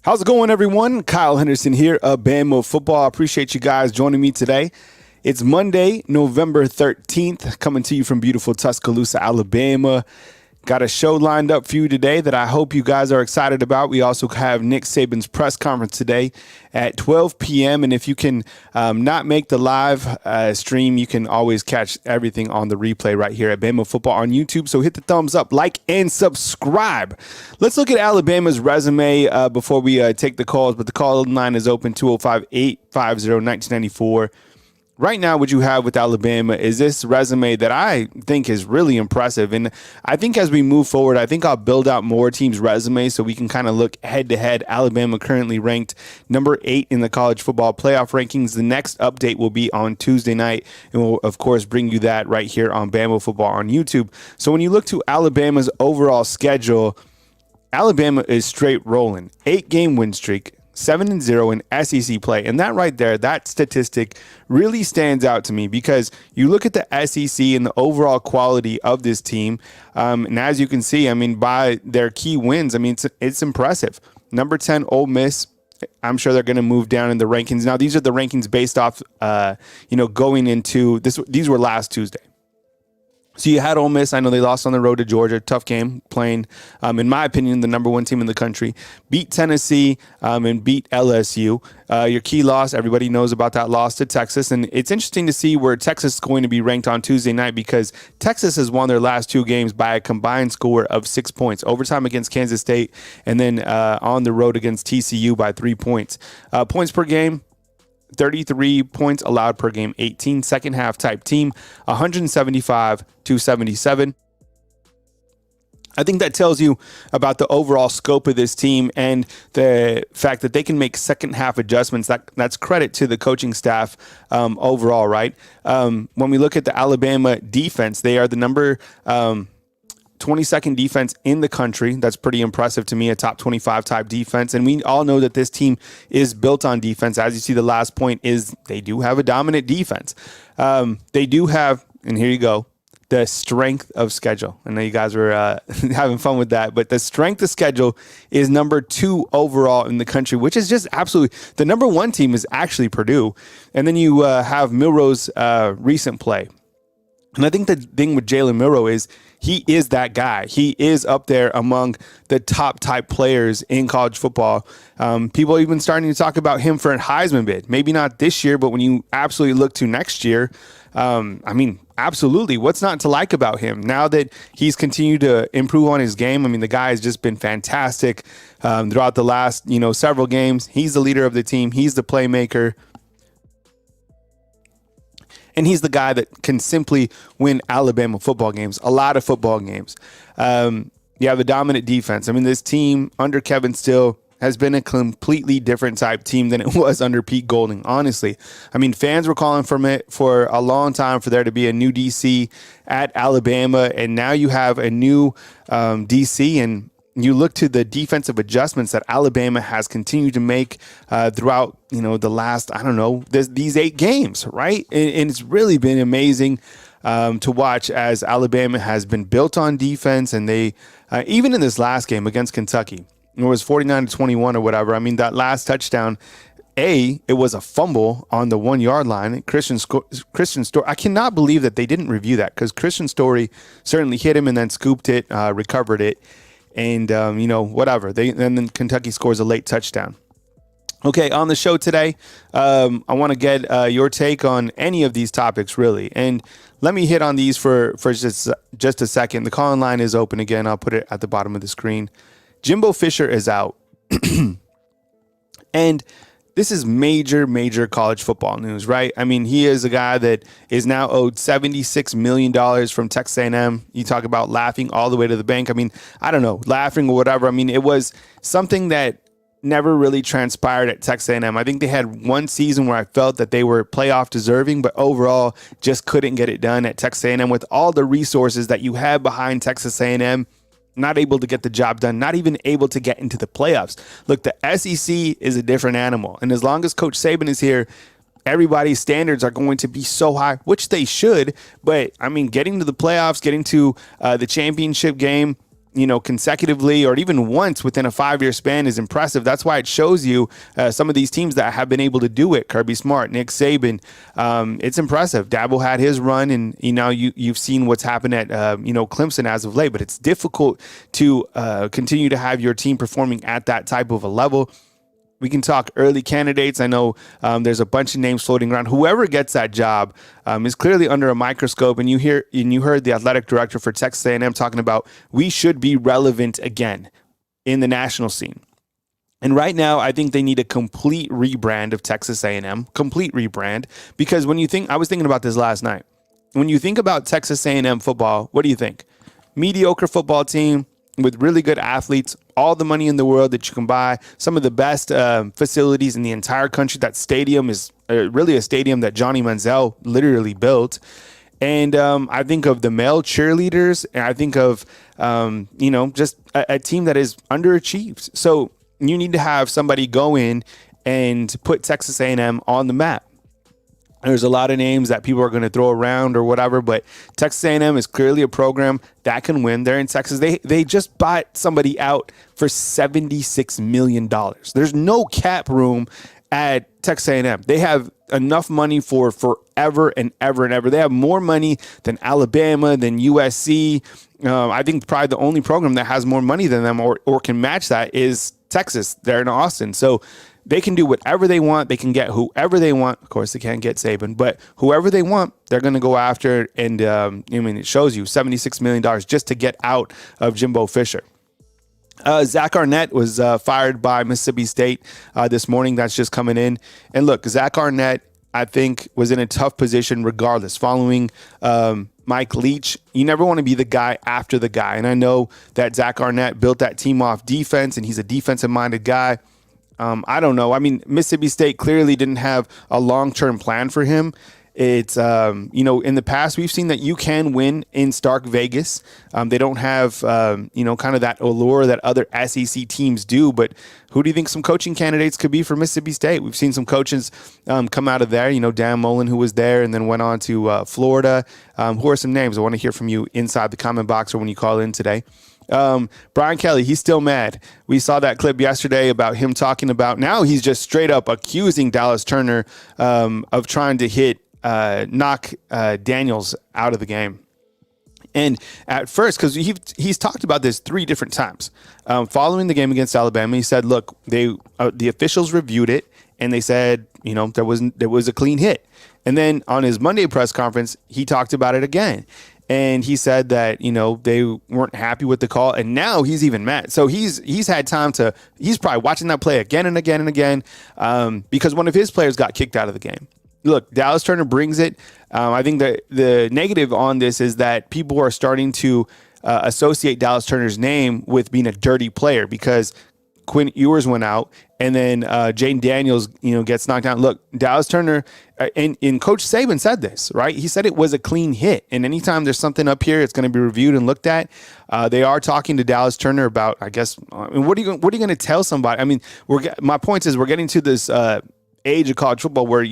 How's it going, everyone? Kyle Henderson here of Bama Football. I appreciate you guys joining me today. It's Monday, November 13th, coming to you from beautiful Tuscaloosa, Alabama. Got a show lined up for you today that I hope you guys are excited about. We also have Nick Saban's press conference today at 12 p.m. And if you can not make the live stream, you can always catch everything on the replay right here at Bama Football on YouTube. So hit the thumbs up, like, and subscribe. Let's look at Alabama's resume before we take the calls. But the call line is open, 205-850-1994. Right now, what you have with Alabama is this resume that I think is really impressive. And I think as we move forward, I think I'll build out more teams' resumes so we can kind of look head-to-head. Alabama currently ranked number 8 in the college football playoff rankings. The next update will be on Tuesday night, and we'll, of course, bring you that right here on Bama Football on YouTube. So when you look to Alabama's overall schedule, Alabama is straight rolling. 8-game win streak. 7-0 in SEC play. And that right there, that statistic really stands out to me because you look at the SEC and the overall quality of this team. And as you can see, I mean, by their key wins, I mean, it's impressive. Number 10, Ole Miss. I'm sure they're going to move down in the rankings. Now, these are the rankings based off, going into this. These were last Tuesday. So you had Ole Miss. I know they lost on the road to Georgia. Tough game playing, in my opinion, the number 1 team in the country. Beat Tennessee and beat LSU. Your key loss, everybody knows about that loss to Texas. And it's interesting to see where Texas is going to be ranked on Tuesday night because Texas has won their last 2 games by a combined score of 6 points. Overtime against Kansas State and then on the road against TCU by 3 points. Points per game. 33 points allowed per game, 18 second half type team, 175-77. I think that tells you about the overall scope of this team and the fact that they can make second half adjustments. That's credit to the coaching staff overall, right? When we look at the Alabama defense, they are the number 22nd defense in the country. That's pretty impressive to me, a top 25 type defense. And we all know that this team is built on defense. As you see, the last point is they do have a dominant defense. They do have, and here you go, the strength of schedule. I know you guys were having fun with that, but the strength of schedule is number 2 overall in the country, which is just absolutely, the number 1 team is actually Purdue. And then you have Milroe's recent play. And I think the thing with Jalen Milroe is he is that guy. He is up there among the top type players in college football. People are even starting to talk about him for a Heisman bid. Maybe not this year, but when you absolutely look to next year, absolutely. What's not to like about him? Now that he's continued to improve on his game, I mean, the guy has just been fantastic throughout the last, several games. He's the leader of the team. He's the playmaker. And he's the guy that can simply win Alabama football games, a lot of football games. You have a dominant defense. I mean, this team under Kevin Steele has been a completely different type team than it was under Pete Golding, honestly. I mean, fans were calling for it for a long time for there to be a new DC at Alabama, and now you have a new DC, and you look to the defensive adjustments that Alabama has continued to make throughout, the last, these 8 games, right? And it's really been amazing to watch as Alabama has been built on defense. And they, even in this last game against Kentucky, it was 49-21 or whatever. I mean, that last touchdown, it was a fumble on the 1-yard line. Christian Story, I cannot believe that they didn't review that because Christian Story certainly hit him and then scooped it, recovered it. And, whatever. And then Kentucky scores a late touchdown. Okay, on the show today, I want to get your take on any of these topics, really. And let me hit on these for just a second. The call-in line is open again. I'll put it at the bottom of the screen. Jimbo Fisher is out. And this is major college football news, right? I mean, he is a guy that is now owed $76 million from Texas A&M. You talk about laughing all the way to the bank. I mean, I don't know, laughing or whatever. I mean, it was something that never really transpired at Texas A&M. I think they had one season where I felt that they were playoff deserving, but overall just couldn't get it done at Texas A&M with all the resources that you have behind Texas A&M. Not able to get the job done, not even able to get into the playoffs. Look, the SEC is a different animal. And as long as Coach Saban is here, everybody's standards are going to be so high, which they should. But, I mean, getting to the playoffs, getting to the championship game, consecutively or even once within a 5-year span is impressive. That's why it shows you some of these teams that have been able to do it. Kirby Smart, Nick Saban. It's impressive. Dabo had his run, and you've seen what's happened at Clemson as of late. But it's difficult to continue to have your team performing at that type of a level. We can talk early candidates. I know there's a bunch of names floating around. Whoever gets that job is clearly under a microscope. And you heard the athletic director for Texas A&M talking about we should be relevant again in the national scene. And right now, I think they need a complete rebrand of Texas A&M, complete rebrand. Because I was thinking about this last night. When you think about Texas A&M football, what do you think? Mediocre football team with really good athletes, all the money in the world that you can buy, some of the best facilities in the entire country. That stadium is really a stadium that Johnny Manziel literally built. And I think of the male cheerleaders, and I think of, just a team that is underachieved. So you need to have somebody go in and put Texas A&M on the map. There's a lot of names that people are going to throw around or whatever, but Texas A&M is clearly a program that can win. They're in Texas. They just bought somebody out for $76 million. There's no cap room at Texas A&M. They have enough money for forever and ever and ever. They have more money than Alabama, than USC. I think probably the only program that has more money than them or can match that is Texas. They're in Austin. So they can do whatever they want. They can get whoever they want. Of course, they can't get Saban, but whoever they want, they're going to go after. And it shows you $76 million just to get out of Jimbo Fisher. Zach Arnett was fired by Mississippi State this morning. That's just coming in. And look, Zach Arnett, I think, was in a tough position regardless. Following Mike Leach, you never want to be the guy after the guy. And I know that Zach Arnett built that team off defense, and he's a defensive-minded guy. I don't know. I mean, Mississippi State clearly didn't have a long-term plan for him. It's, in the past, we've seen that you can win in Stark Vegas. They don't have, kind of that allure that other SEC teams do. But who do you think some coaching candidates could be for Mississippi State? We've seen some coaches come out of there. Dan Mullen, who was there and then went on to Florida. Who are some names? I want to hear from you inside the comment box or when you call in today. Brian Kelly, he's still mad. We saw that clip yesterday about him talking about now he's just straight up accusing Dallas Turner of trying to knock Daniels out of the game. And at first, because he's talked about this 3 different times, following the game against Alabama, he said, look, the officials reviewed it and they said, there was a clean hit. And then on his Monday press conference, he talked about it again. And he said that, they weren't happy with the call. And now he's even mad. So he's had time he's probably watching that play again and again and again because one of his players got kicked out of the game. Look, Dallas Turner brings it. I think that the negative on this is that people are starting to associate Dallas Turner's name with being a dirty player because Quinn Ewers went out, and then Jaden Daniels, gets knocked down. Look, Dallas Turner, and Coach Saban said this, right? He said it was a clean hit, and anytime there's something up here, it's going to be reviewed and looked at. They are talking to Dallas Turner about, I guess, what are you going to tell somebody? I mean, my point is we're getting to this age of college football where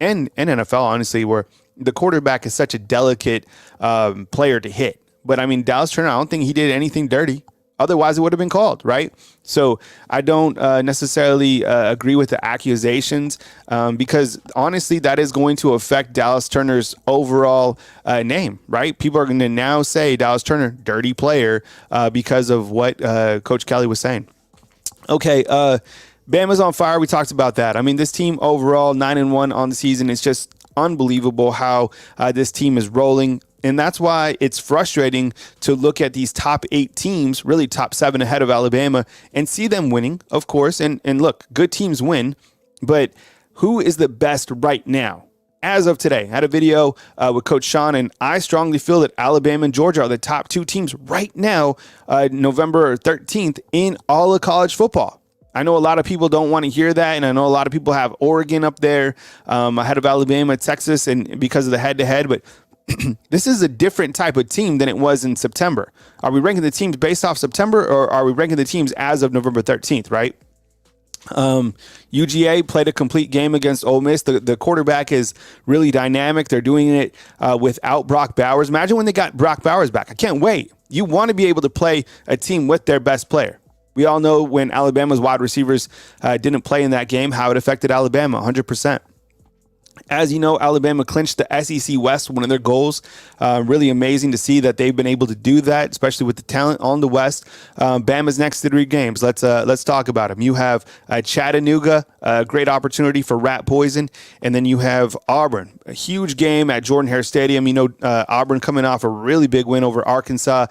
and NFL, honestly, where the quarterback is such a delicate player to hit. But I mean, Dallas Turner, I don't think he did anything dirty. Otherwise, it would have been called, right? So I don't necessarily agree with the accusations because, honestly, that is going to affect Dallas Turner's overall name, right? People are going to now say Dallas Turner, dirty player, because of what Coach Kelly was saying. Okay, Bama's on fire. We talked about that. I mean, this team overall, 9-1 on the season. It's just unbelievable how this team is rolling. And that's why it's frustrating to look at these top 8 teams, really top 7 ahead of Alabama, and see them winning, of course. And look, good teams win, but who is the best right now? As of today, I had a video with Coach Sean, and I strongly feel that Alabama and Georgia are the top 2 teams right now, November 13th, in all of college football. I know a lot of people don't want to hear that, and I know a lot of people have Oregon up there ahead of Alabama, Texas, and because of the head-to-head, but this is a different type of team than it was in September. Are we ranking the teams based off September, or are we ranking the teams as of November 13th, right? UGA played a complete game against Ole Miss. The quarterback is really dynamic. They're doing it without Brock Bowers. Imagine when they got Brock Bowers back. I can't wait. You want to be able to play a team with their best player. We all know when Alabama's wide receivers didn't play in that game, how it affected Alabama 100%. As you know, Alabama clinched the SEC West, one of their goals. Really amazing to see that they've been able to do that, especially with the talent on the West. Bama's next 3 games. Let's talk about them. You have Chattanooga, a great opportunity for rat poison, and then you have Auburn, a huge game at Jordan-Hare Stadium. You know, Auburn coming off a really big win over Arkansas.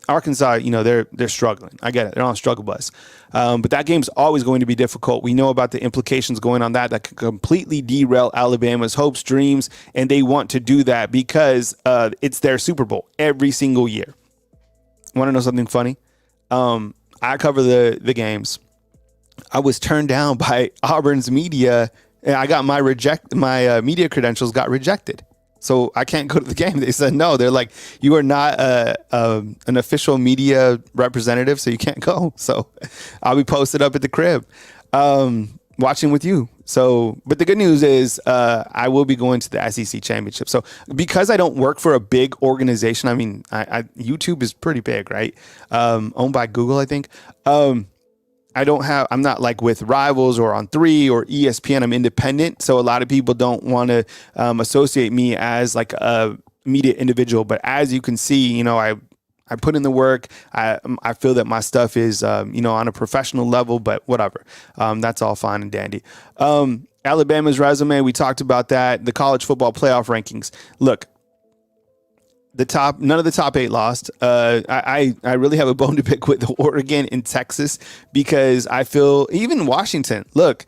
Arkansas, you know, they're struggling. I get it. They're on a struggle bus. But that game's always going to be difficult. We know about the implications going on that could completely derail Alabama's hopes, dreams, and they want to do that because it's their Super Bowl every single year. Want to know something funny? I cover the games. I was turned down by Auburn's media, and I got my media credentials got rejected. So I can't go to the game. They said no. They're like, you are not an official media representative, so you can't go. So I'll be posted up at the crib watching with you. So, but the good news is I will be going to the SEC championship. So because I don't work for a big organization, I mean, YouTube is pretty big, right? Owned by Google, I think. I'm not like with Rivals or on 3 or ESPN. I'm independent. So a lot of people don't want to associate me as like a media individual. But as you can see, you know, I put in the work. I feel that my stuff is, you know, on a professional level, but whatever. That's all fine and dandy. Alabama's resume, we talked about that. The college football playoff rankings. Look, none of the top 8 lost. I really have a bone to pick with Oregon and Texas because I feel even Washington. Look,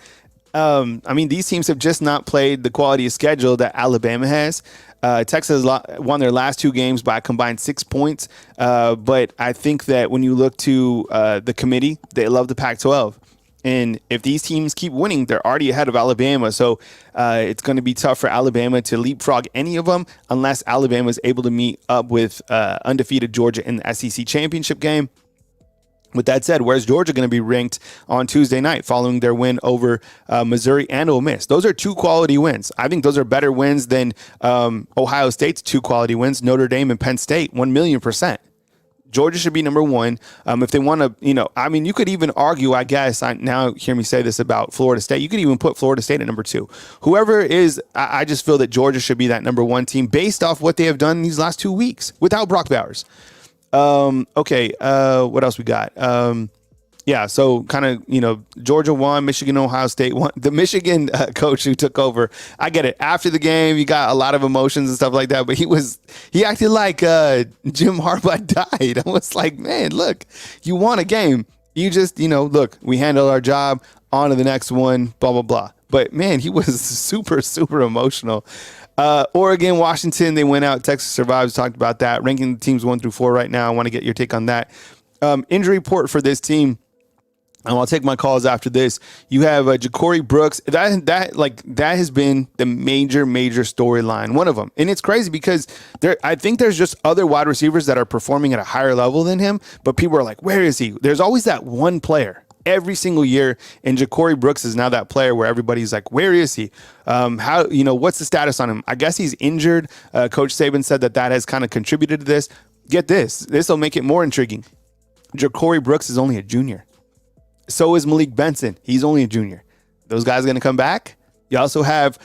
I mean, these teams have just not played the quality of schedule that Alabama has. Texas won their last 2 games by a combined 6 points. But I think that when you look to the committee, they love the Pac-12. And if these teams keep winning, they're already ahead of Alabama. So it's going to be tough for Alabama to leapfrog any of them unless Alabama is able to meet up with undefeated Georgia in the SEC championship game. With that said, where's Georgia going to be ranked on Tuesday night following their win over Missouri and Ole Miss? Those are 2 quality wins. I think those are better wins than Ohio State's 2 quality wins, Notre Dame and Penn State, 1,000,000%. Georgia should be number 1. If they want to, you know, I mean, you could even argue, I guess, now hear me say this about Florida State. You could even put Florida State at number 2. Whoever is, I just feel that Georgia should be that number 1 team based off what they have done these last 2 weeks without Brock Bowers. Okay. What else we got? Yeah, so kind of, you know, Georgia won, Michigan, Ohio State won. The Michigan coach who took over, I get it. After the game, you got a lot of emotions and stuff like that, but he acted like Jim Harbaugh died. I was like, man, look, you won a game. You just, you know, look, we handled our job, on to the next one, blah, blah, blah. But, man, he was super, super emotional. Oregon, Washington, they went out. Texas survives. Talked about that. Ranking the teams 1 through 4 right now. I want to get your take on that. Injury report for this team. And I'll take my calls after this. You have Ja'Cory Brooks. That has been the major storyline, one of them. And it's crazy because I think there's just other wide receivers that are performing at a higher level than him. But people are like, where is he? There's always that one player every single year. And Ja'Cory Brooks is now that player where everybody's like, where is he? How, you know, what's the status on him? I guess he's injured. Coach Saban said that has kind of contributed to this. Get this. This will make it more intriguing. Ja'Cory Brooks is only a junior. So is Malik Benson. He's only a junior. Those guys are going to come back. You also have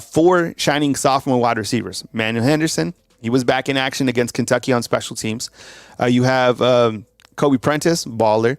4 shining sophomore wide receivers. Manuel Henderson, he was back in action against Kentucky on special teams. You have Kobe Prentice, baller.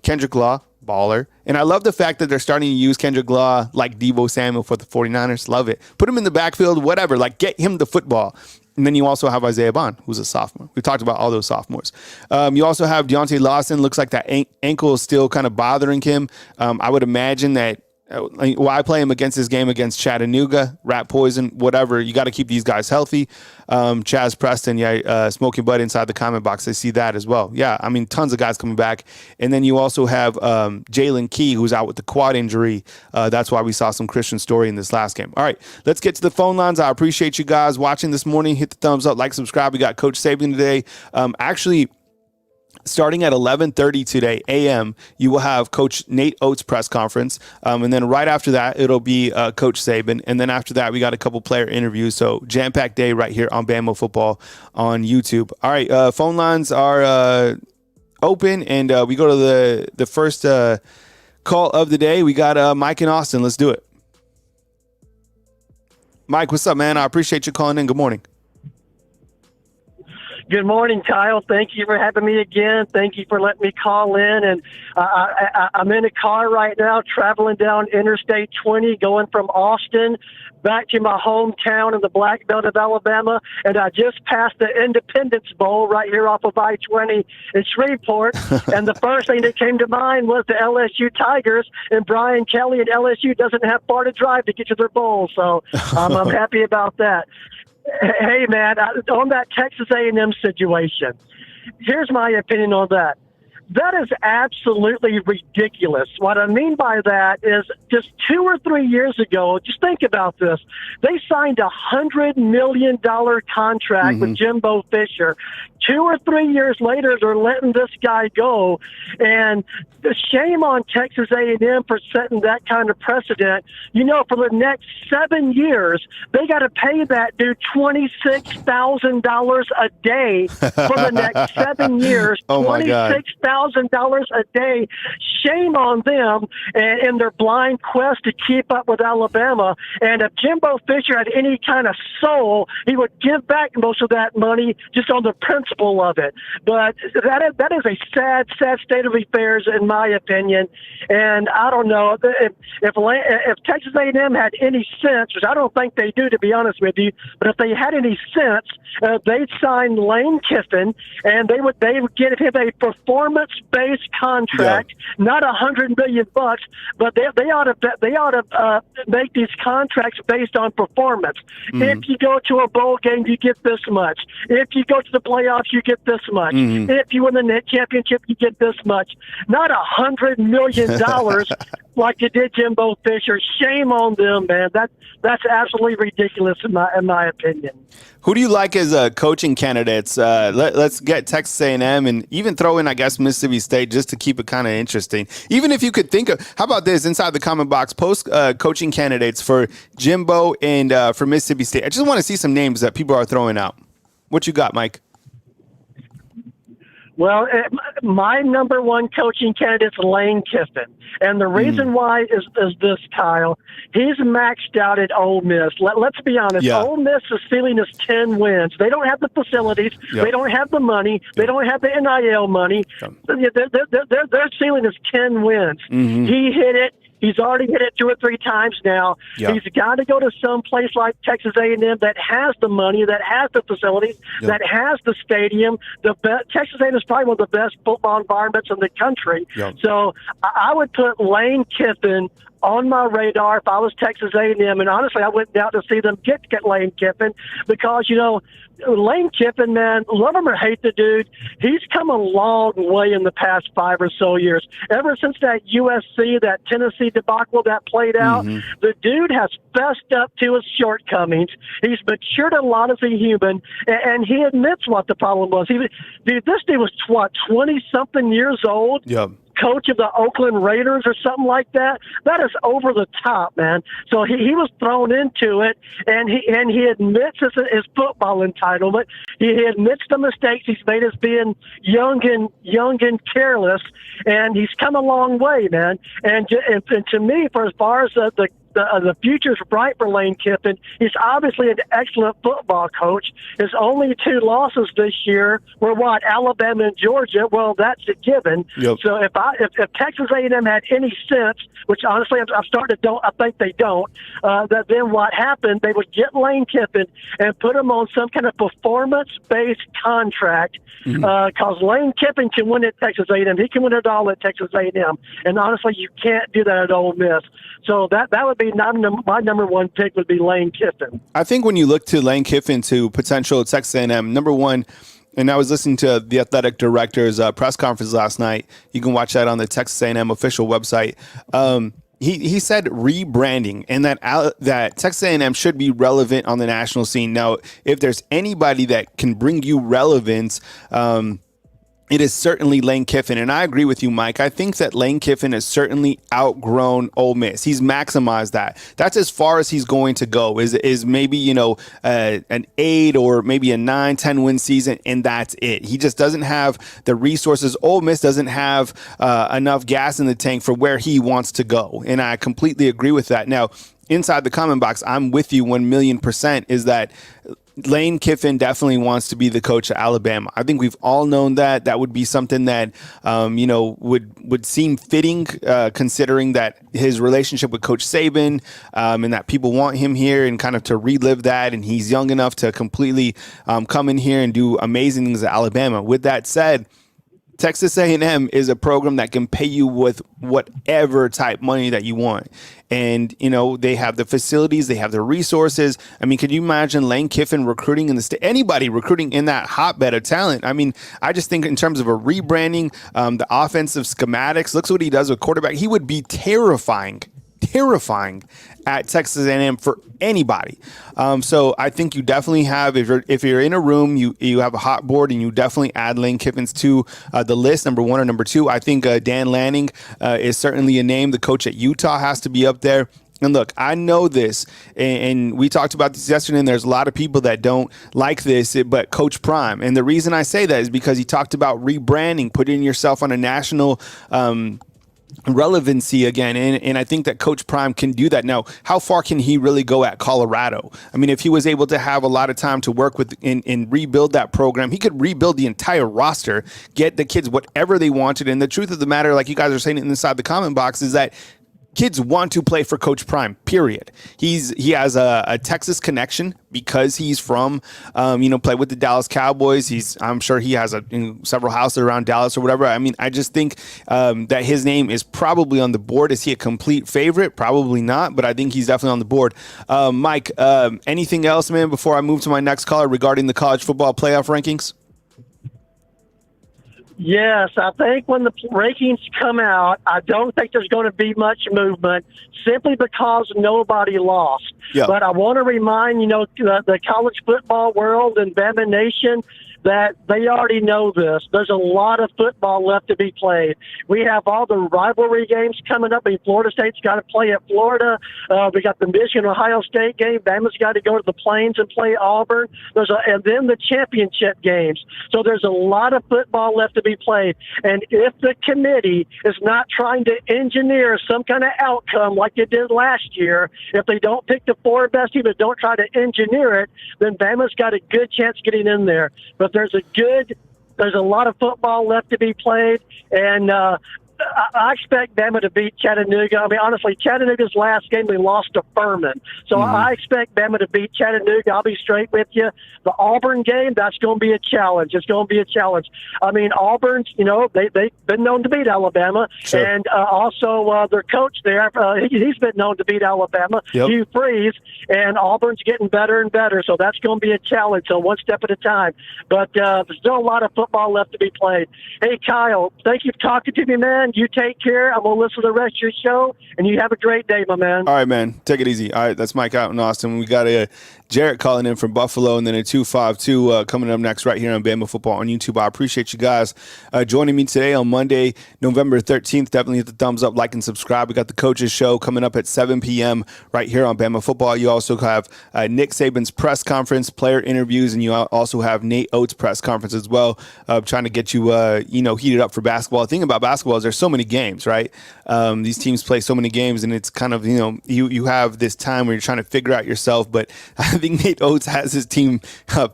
Kendrick Law, baller. And I love the fact that they're starting to use Kendrick Law like Deebo Samuel for the 49ers. Love it. Put him in the backfield, whatever. Like, get him the football. And then you also have Isaiah Bond, who's a sophomore. We talked about all those sophomores. You also have Deontay Lawson. Looks like that ankle is still kind of bothering him. I would imagine that why play him against this game against Chattanooga, rat poison, whatever. You got to keep these guys healthy. Chaz Preston, smoking bud inside the comment box. I see that as well. Yeah, I mean, tons of guys coming back. And then you also have Jalen Key, who's out with the quad injury. That's why we saw some Christian Story in this last game. All right, let's get to the phone lines. I appreciate you guys watching this morning. Hit the thumbs up, like, subscribe. We got Coach Saban today. Starting at 11:30 today a.m., you will have Coach Nate Oates' press conference. And then right after that, it'll be Coach Saban. And then after that, we got a couple player interviews. So jam-packed day right here on Bama Football on YouTube. All right, phone lines are open, and we go to the first call of the day. We got Mike in Austin. Let's do it. Mike, what's up, man? I appreciate you calling in. Good morning. Good morning, Kyle. Thank you for having me again. Thank you for letting me call in. And I'm in a car right now traveling down Interstate 20, going from Austin back to my hometown in the Black Belt of Alabama. And I just passed the Independence Bowl right here off of I-20 in Shreveport. And the first thing that came to mind was the LSU Tigers. And Brian Kelly and LSU doesn't have far to drive to get to their bowl. So I'm happy about that. Hey, man, on that Texas A&M situation, here's my opinion on that. That is absolutely ridiculous. What I mean by that is just 2 or 3 years ago, just think about this. They signed a $100 million contract with Jimbo Fisher. 2 or 3 years later, they're letting this guy go. And the shame on Texas A&M for setting that kind of precedent. You know, for the next 7 years, they got to pay that dude $26,000 a day for the next 7 years. Oh my God. $26,000 a day. Shame on them and in their blind quest to keep up with Alabama. And if Jimbo Fisher had any kind of soul, he would give back most of that money just on the principle of it. But that is a sad state of affairs, in my opinion. And I don't know if Texas A&M had any sense, which I don't think they do, to be honest with you. But if they had any sense, they'd sign Lane Kiffin, and they would give him a performance-based contract, not $100 million bucks, but they ought to make these contracts based on performance. If you go to a bowl game, you get this much. If you go to the playoffs, you get this much. If you win the net championship, you get this much. Not $100 million like you did Jimbo Fisher. Shame on them, man. That's absolutely ridiculous in my opinion. Who do you like as coaching candidates? Let's get Texas A&M and even throw in, I guess, Mississippi State just to keep it kind of interesting. Even if you could think of, how about this, inside the comment box, post coaching candidates for Jimbo and for Mississippi State. I just want to see some names that people are throwing out. What you got, Mike? Well, my number one coaching candidate is Lane Kiffin. And the reason why is this, Kyle. He's maxed out at Ole Miss. Let's be honest. Ole Miss's ceiling is 10 wins. They don't have the facilities. They don't have the money. They don't have the NIL money. Their ceiling is 10 wins. He hit it. He's already hit it 2 or 3 times now. He's got to go to some place like Texas A&M that has the money, that has the facilities, that has the stadium. Texas A&M is probably one of the best football environments in the country. So I would put Lane Kiffin on my radar if I was Texas A&M, and honestly, I went down to see them get Lane Kiffin because, you know, Lane Kiffin, man, love him or hate the dude, he's come a long way in the past 5 or so years. Ever since that USC, that Tennessee debacle that played out, the dude has fessed up to his shortcomings. He's matured a lot as a human, and he admits what the problem was. This dude was, 20-something years old? Coach of the Oakland Raiders or something like that. That is over the top, man. So he was thrown into it, and he admits his football entitlement. He admits the mistakes he's made as being young and careless, and he's come a long way, man. And to me, for as far as the future's bright for Lane Kiffin. He's obviously an excellent football coach. His only 2 losses this year were Alabama and Georgia. Well, that's a given. So if Texas A&M had any sense, which honestly I'm starting to I think they don't, that then what happened, they would get Lane Kiffin and put him on some kind of performance-based contract because Lane Kiffin can win at Texas A&M. He can win it all at Texas A&M. And honestly, you can't do that at Ole Miss. So that would be my number one pick would be Lane Kiffin. I think when you look to Lane Kiffin to potential Texas A&M, number one, and I was listening to the athletic director's press conference last night. You can watch that on the Texas A&M official website. He said rebranding and that Texas A&M should be relevant on the national scene. Now, if there's anybody that can bring you relevance, It is certainly Lane Kiffin, and I agree with you, Mike. I think that Lane Kiffin has certainly outgrown Ole Miss. He's maximized that. That's as far as he's going to go. Is maybe an 8 or maybe a 9, 10 win season, and that's it. He just doesn't have the resources. Ole Miss doesn't have enough gas in the tank for where he wants to go, and I completely agree with that. Now, inside the comment box, I'm with you 1,000,000%. Is that Lane Kiffin definitely wants to be the coach at Alabama. I think we've all known that. That would be something that, would seem fitting, considering that his relationship with Coach Saban, and that people want him here and kind of to relive that. And he's young enough to completely come in here and do amazing things at Alabama. With that said, Texas A&M is a program that can pay you with whatever type money that you want. And, they have the facilities, they have the resources. I mean, can you imagine Lane Kiffin recruiting in the state, anybody recruiting in that hotbed of talent? I mean, I just think in terms of a rebranding, the offensive schematics, looks what he does with quarterback. He would be terrifying at Texas A&M for anybody. So I think you definitely have, if you're in a room, you have a hot board, and you definitely add Lane Kiffin to the list, number 1 or number 2. I think Dan Lanning is certainly a name. The coach at Utah has to be up there. And look, I know this, and we talked about this yesterday, and there's a lot of people that don't like this, but Coach Prime. And the reason I say that is because he talked about rebranding, putting yourself on a national relevancy again, and I think that Coach Prime can do that. Now, how far can he really go at Colorado? I mean, if he was able to have a lot of time to work with and rebuild that program, he could rebuild the entire roster, get the kids whatever they wanted. And the truth of the matter, like you guys are saying inside the comment box, is that kids want to play for Coach Prime, period. He has a Texas connection because he's from, play with the Dallas Cowboys. I'm sure he has several houses around Dallas or whatever. I mean, I just think that his name is probably on the board. Is he a complete favorite? Probably not, but I think he's definitely on the board. Mike, anything else, man, before I move to my next caller regarding the college football playoff rankings? Yes, I think when the rankings come out, I don't think there's going to be much movement simply because nobody lost. Yeah. But I want to remind, the college football world and Bama Nation that they already know this. There's a lot of football left to be played. We have all the rivalry games coming up. I mean, Florida State's got to play at Florida. We got the Michigan-Ohio State game. Bama's got to go to the Plains and play Auburn. And then the championship games. So there's a lot of football left to be played. And if the committee is not trying to engineer some kind of outcome like it did last year, if they don't pick the 4 best teams, but don't try to engineer it, then Bama's got a good chance getting in there. But there's a lot of football left to be played, and I expect Bama to beat Chattanooga. I mean, honestly, Chattanooga's last game, they lost to Furman. So I expect Bama to beat Chattanooga. I'll be straight with you. The Auburn game, that's going to be a challenge. It's going to be a challenge. I mean, Auburn's, they've been known to beat Alabama. Sure. And also their coach there, he's been known to beat Alabama, Hugh Freeze, and Auburn's getting better and better. So that's going to be a challenge, so one step at a time. But there's still a lot of football left to be played. Hey, Kyle, thank you for talking to me, man. You take care. I'm going to listen to the rest of your show, and you have a great day, my man. All right, man. Take it easy. All right, that's Mike out in Austin. We got Jarrett calling in from Buffalo, and then a 252 coming up next right here on Bama Football on YouTube. I appreciate you guys joining me today on Monday, November 13th. Definitely hit the thumbs up, like, and subscribe. We got the Coaches Show coming up at 7 p.m. right here on Bama Football. You also have Nick Saban's press conference, player interviews, and you also have Nate Oates' press conference as well, trying to get you, heated up for basketball. The thing about basketball is there's so many games, right? These teams play so many games, and it's kind of, you have this time where you're trying to figure out yourself, but I think Nate Oates has his team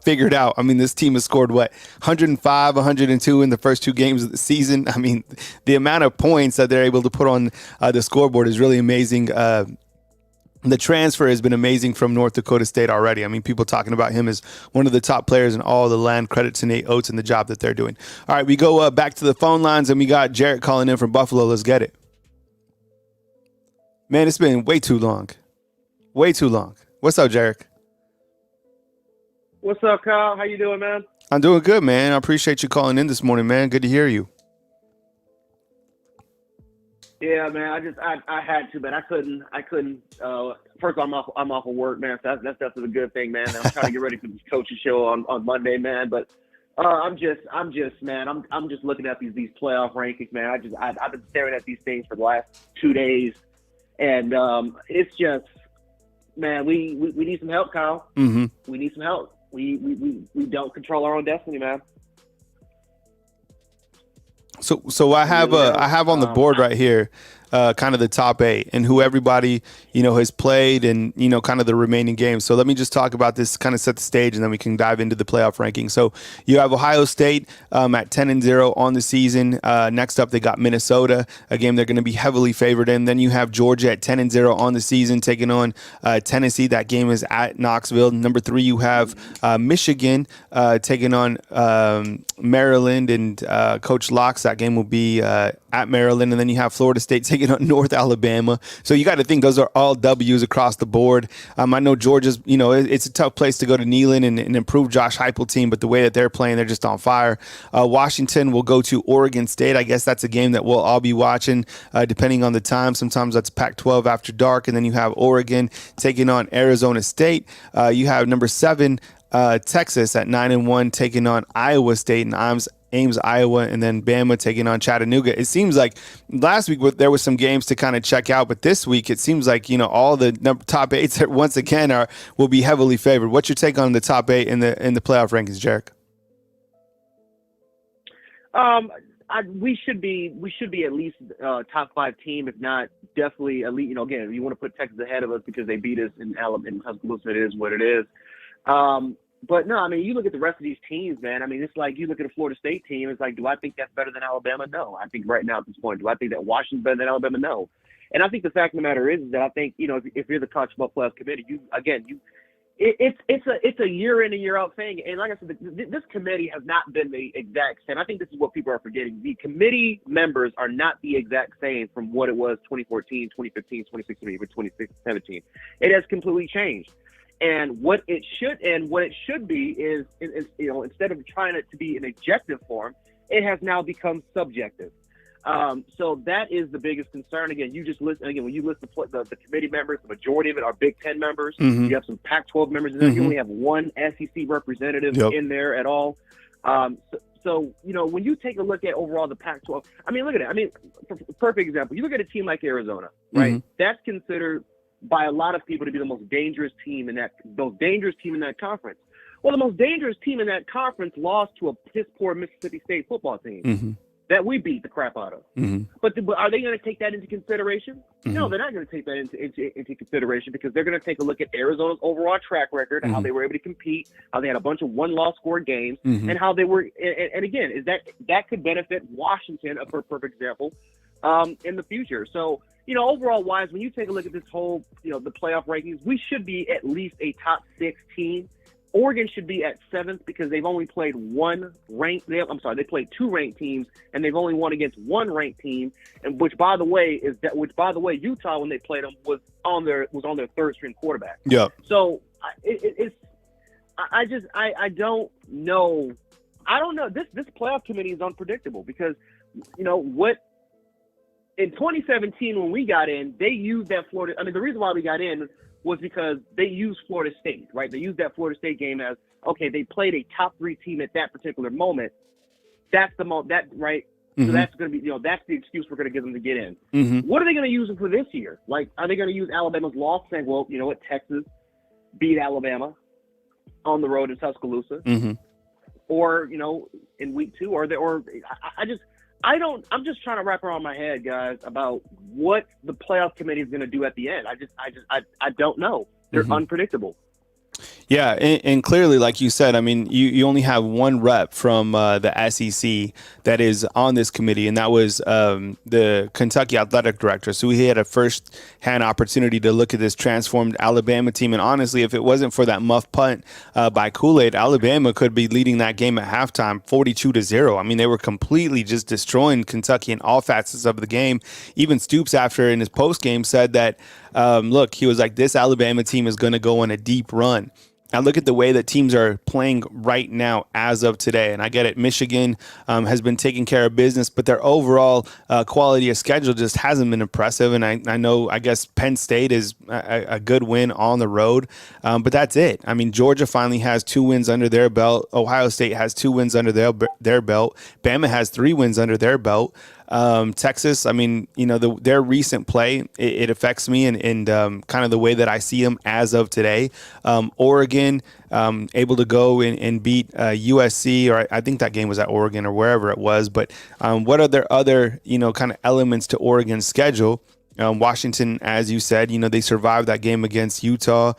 figured out. I mean, this team has scored, 105, 102 in the first 2 games of the season. I mean, the amount of points that they're able to put on the scoreboard is really amazing. The transfer has been amazing from North Dakota State already. I mean, people talking about him as one of the top players in all the land. Credit to Nate Oates and the job that they're doing. All right, we go back to the phone lines, and we got Jarrett calling in from Buffalo. Let's get it. Man, it's been way too long. Way too long. What's up, Jarrett? What's up, Kyle? How you doing, man? I'm doing good, man. I appreciate you calling in this morning, man. Good to hear you. Yeah, man. I had to, but I couldn't. First, I'm off of work, man. So that's definitely a good thing, man. I'm trying to get ready for this coaching show on Monday, man. But I'm just, man. I'm just looking at these playoff rankings, man. I've been staring at these things for the last 2 days, and it's just, man, we need some help, Kyle. Mm-hmm. We need some help. We don't control our own destiny, man. So I have on the board right here, kind of the top 8 and who everybody, has played and, kind of the remaining games. So let me just talk about this, kind of set the stage, and then we can dive into the playoff ranking. So you have Ohio State at 10-0 on the season. Next up, they got Minnesota, a game they're going to be heavily favored in. Then you have Georgia at 10-0 on the season, taking on Tennessee. That game is at Knoxville. Number 3, you have Michigan taking on Maryland and Coach Locke's. That game will be at Maryland. And then you have Florida State taking on North Alabama. So you got to think those are all W's across the board. I know Georgia's, it's a tough place to go to Neyland and improve Josh Heupel team, but the way that they're playing, they're just on fire. Washington will go to Oregon State. I guess that's a game that we'll all be watching depending on the time. Sometimes that's Pac-12 after dark. And then you have Oregon taking on Arizona State. You have number 7, Texas at 9-1 taking on Iowa State and Ames, Iowa, and then Bama taking on Chattanooga. It seems like last week there was some games to kind of check out, but this week it seems like all the top 8s once again will be heavily favored. What's your take on the top 8 in the playoff rankings, Jarek? We should be at least top 5 team, if not definitely elite. Again, you want to put Texas ahead of us because they beat us in Alabama and Tuscaloosa. It is what it is. But no, you look at the rest of these teams, man. It's like you look at a Florida State team. It's like, do I think that's better than Alabama? No. I think right now at this point, do I think that Washington's better than Alabama? No. And I think the fact of the matter is that I think, if you're the college football playoff committee, it's a year in and year out thing. And like I said, this committee has not been the exact same. I think this is what people are forgetting. The committee members are not the exact same from what it was 2014, 2015, 2016, even 2017. It has completely changed. And what it should be is instead of trying it to be an objective form, it has now become subjective. So that is the biggest concern. Again, you just listen. Again, when you list the committee members, the majority of it are Big Ten members. Mm-hmm. You have some Pac-12 members in there. Mm-hmm. You only have one SEC representative in there at all. So when you take a look at overall the Pac-12, look at it. Perfect example. You look at a team like Arizona, right? Mm-hmm. That's considered by a lot of people to be the most dangerous team in that conference. Well, the most dangerous team in that conference lost to a piss poor Mississippi State football team. Mm-hmm. That we beat the crap out of. Mm-hmm. But are they going to take that into consideration? Mm-hmm. No, they're not going to take that into consideration because they're going to take a look at Arizona's overall track record and how they were able to compete, how they had a bunch of one-loss score games, and how they were. And again, is that could benefit Washington, a perfect example, in the future. So overall wise, when you take a look at this whole the playoff rankings, we should be at least a top 6 team. Oregon should be at 7th because they've only played they played 2 ranked teams and they've only won against 1 ranked team, and which by the way Utah, when they played them, was on their 3rd string quarterback. Yeah. So I don't know. I don't know. This playoff committee is unpredictable because what in 2017 when we got in, they used that Florida. the reason why we got in was because they used Florida State, right? They used that Florida State game as, okay, they played a top 3 team at that particular moment. That's right? Mm-hmm. So that's going to be, that's the excuse we're going to give them to get in. Mm-hmm. What are they going to use for this year? Like, are they going to use Alabama's loss saying, well, Texas beat Alabama on the road in Tuscaloosa? Mm-hmm. Or, in week 2, I'm just trying to wrap around my head, guys, about what the playoff committee is going to do at the end. I don't know. They're unpredictable. Yeah, and clearly, like you said, you only have one rep from the SEC that is on this committee, and that was the Kentucky athletic director. So he had a first-hand opportunity to look at this transformed Alabama team. And honestly, if it wasn't for that muff punt by Kool-Aid, Alabama could be leading that game at halftime 42-0. They were completely just destroying Kentucky in all facets of the game. Even Stoops, after in his post-game, said that, look, he was like, this Alabama team is going to go on a deep run. I look at the way that teams are playing right now as of today, and I get it. Michigan has been taking care of business, but their overall quality of schedule just hasn't been impressive. And I know, I guess Penn State is a good win on the road, but that's it. I mean, Georgia finally has 2 wins under their belt. Ohio State has 2 wins under their belt. Bama has 3 wins under their belt. Texas, I mean, their recent play, it affects me and kind of the way that I see them as of today. Oregon, able to go and beat USC, or I think that game was at Oregon or wherever it was. But what are their other, kind of elements to Oregon's schedule? Washington, as you said, they survived that game against Utah,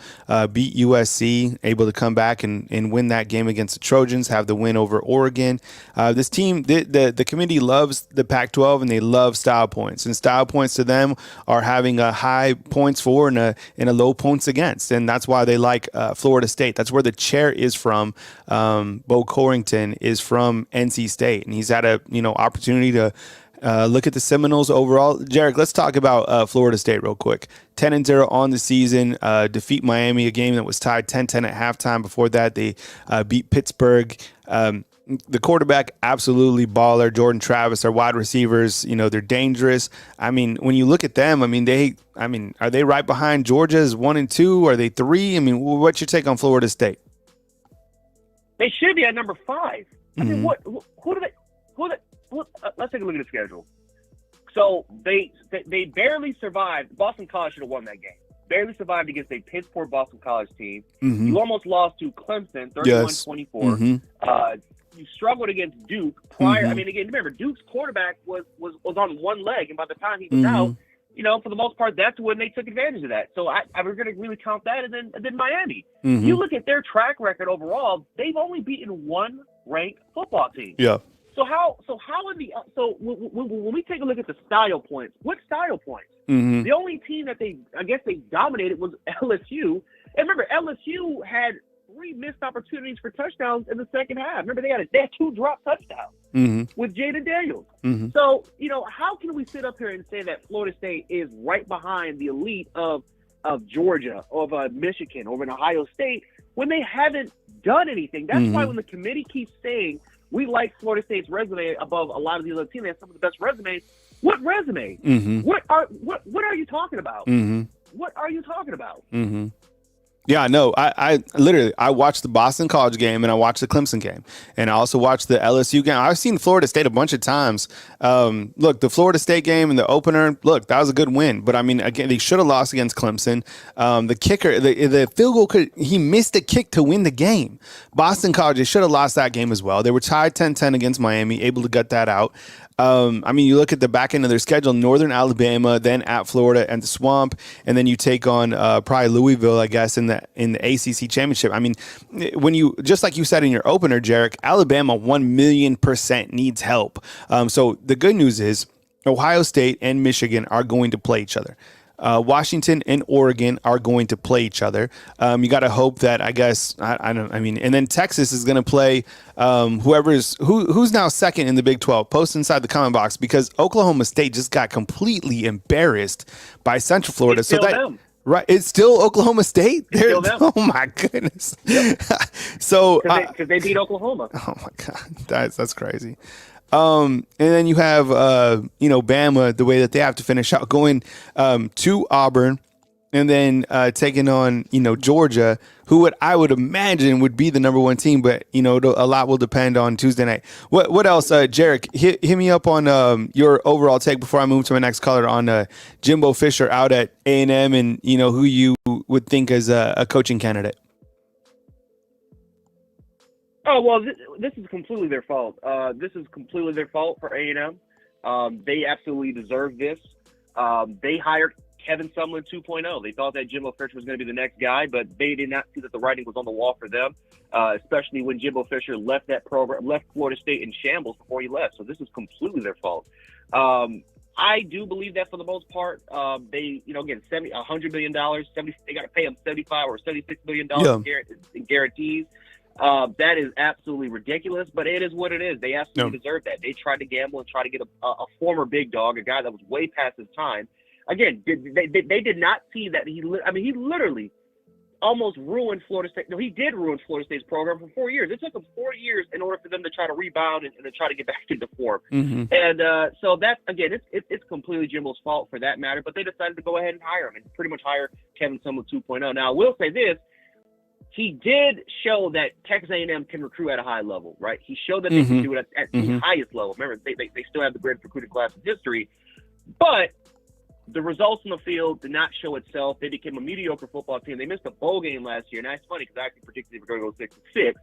beat USC, able to come back and win that game against the Trojans, have the win over Oregon. This team, the committee loves the Pac-12 and they love style points. And style points to them are having a high points for and a low points against. And that's why they like Florida State. That's where the chair is from. Bo Corrington is from NC State, and he's had a opportunity to look at the Seminoles overall. Jarek, let's talk about Florida State real quick. 10-0 on the season, defeat Miami, a game that was tied 10-10 at halftime. Before that, they beat Pittsburgh. The quarterback, absolutely baller. Jordan Travis, our wide receivers, they're dangerous. I mean, when you look at them, are they right behind Georgia's 1 and 2? Are they 3? I mean, what's your take on Florida State? They should be at number 5. I mean, let's take a look at the schedule. So they barely survived. Boston College should have won that game. Barely survived against a piss poor Boston College team. Mm-hmm. You almost lost to Clemson, 31-24. Mm-hmm. You struggled against Duke prior. Mm-hmm. I mean, again, remember, Duke's quarterback was on one leg, and by the time he was out, for the most part, that's when they took advantage of that. So we're going to really count that, and then Miami. Mm-hmm. You look at their track record overall; they've only beaten one ranked football team. Yeah. When we take a look at the style points, what style points? Mm-hmm. The only team that they dominated was LSU. And remember, LSU had 3 missed opportunities for touchdowns in the second half. Remember, they had 2 drop touchdowns with Jaden Daniels. Mm-hmm. So, how can we sit up here and say that Florida State is right behind the elite of Georgia, of Michigan, or of Ohio State when they haven't done anything? That's why when the committee keeps saying we like Florida State's resume above a lot of these other teams, they have some of the best resumes. What resume? Mm-hmm. What are you talking about? Mm-hmm. What are you talking about? Mm-hmm. Yeah, no, I literally watched the Boston College game and I watched the Clemson game and I also watched the LSU game. I've seen Florida State a bunch of times. Look, the Florida State game and the opener, look, that was a good win. But I mean, again, they should have lost against Clemson. The kicker, the field goal, he missed a kick to win the game. Boston College, they should have lost that game as well. They were tied 10-10 against Miami, able to gut that out. You look at the back end of their schedule, Northern Alabama, then at Florida and the Swamp, and then you take on probably Louisville, I guess, in the ACC championship. I mean, when you, just like you said in your opener, Jarek, Alabama 1,000,000% needs help. So the good news is Ohio State and Michigan are going to play each other. Washington and Oregon are going to play each other. You got to hope that, and then Texas is going to play who's now second in the Big 12. Post inside the comment box, because Oklahoma State just got completely embarrassed by Central Florida. It's still them. Right, it's still Oklahoma State. It's still them. Oh my goodness! Yep. So because they beat Oklahoma. Oh my God, that's crazy. And then you have, Bama, the way that they have to finish out, going to Auburn and then taking on, Georgia, who I would imagine would be the number 1 team. But, a lot will depend on Tuesday night. What else, Jarek? Hit me up on your overall take before I move to my next caller on Jimbo Fisher out at A&M and, who you would think as a coaching candidate. Oh, well, this is completely their fault. This is completely their fault for A&M. They absolutely deserve this. They hired Kevin Sumlin 2.0. They thought that Jimbo Fisher was going to be the next guy, but they did not see that the writing was on the wall for them, especially when Jimbo Fisher left that program, left Florida State in shambles before he left. So this is completely their fault. I do believe that for the most part, they, again, $100 million, they got to pay them $75 or $76 million in guarantees. That is absolutely ridiculous, but it is what it is. They absolutely deserve that. They tried to gamble and try to get a former big dog, a guy that was way past his time. Again, they did not see that he literally almost ruined Florida State. No, he did ruin Florida State's program for 4 years. It took them 4 years in order for them to try to rebound and to try to get back into form. Mm-hmm. And so that, again, it's completely Jimbo's fault for that matter, but they decided to go ahead and hire him and pretty much hire Kevin Sumlin 2.0. Now, I will say this. He did show that Texas A&M can recruit at a high level, right? He showed that they can do it at the highest level. Remember, they still have the greatest recruiting class in history, but the results in the field did not show itself. They became a mediocre football team. They missed a bowl game last year, and that's funny because I actually predicted they were going to go 6-6.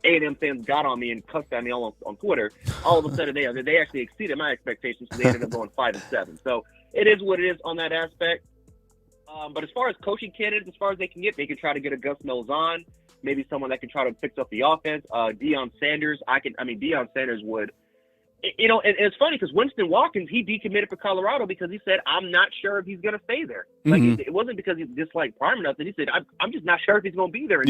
A&M fans got on me and cussed at me all on Twitter. All of a sudden, they actually exceeded my expectations, so they ended up going 5-7. So it is what it is on that aspect. But as far as coaching candidates, as far as they can get, they can try to get a Gus Malzahn, maybe someone that can try to fix up the offense. Deion Sanders, Deion Sanders would. You know, and it's funny because Winston Watkins, he decommitted for Colorado because he said, I'm not sure if he's going to stay there. Like, it wasn't because he disliked Prime enough that he said, I'm just not sure if he's going to be there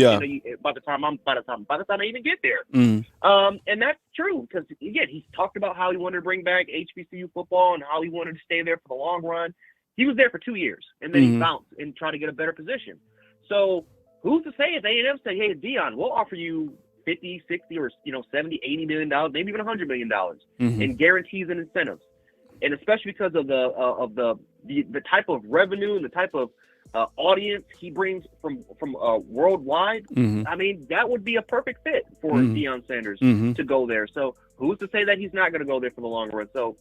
by the time I even get there. And that's true because, again, he's talked about how he wanted to bring back HBCU football and how he wanted to stay there for the long run. He was there for 2 years, and then he bounced and tried to get a better position. So who's to say if A&M say, hey, Deion, we'll offer you 50, 60, or 70, 80 million dollars, maybe even $100 million in guarantees and incentives, and especially because of the type of revenue and the type of audience he brings from worldwide. I mean, that would be a perfect fit for Deion Sanders to go there. So who's to say that he's not going to go there for the long run? So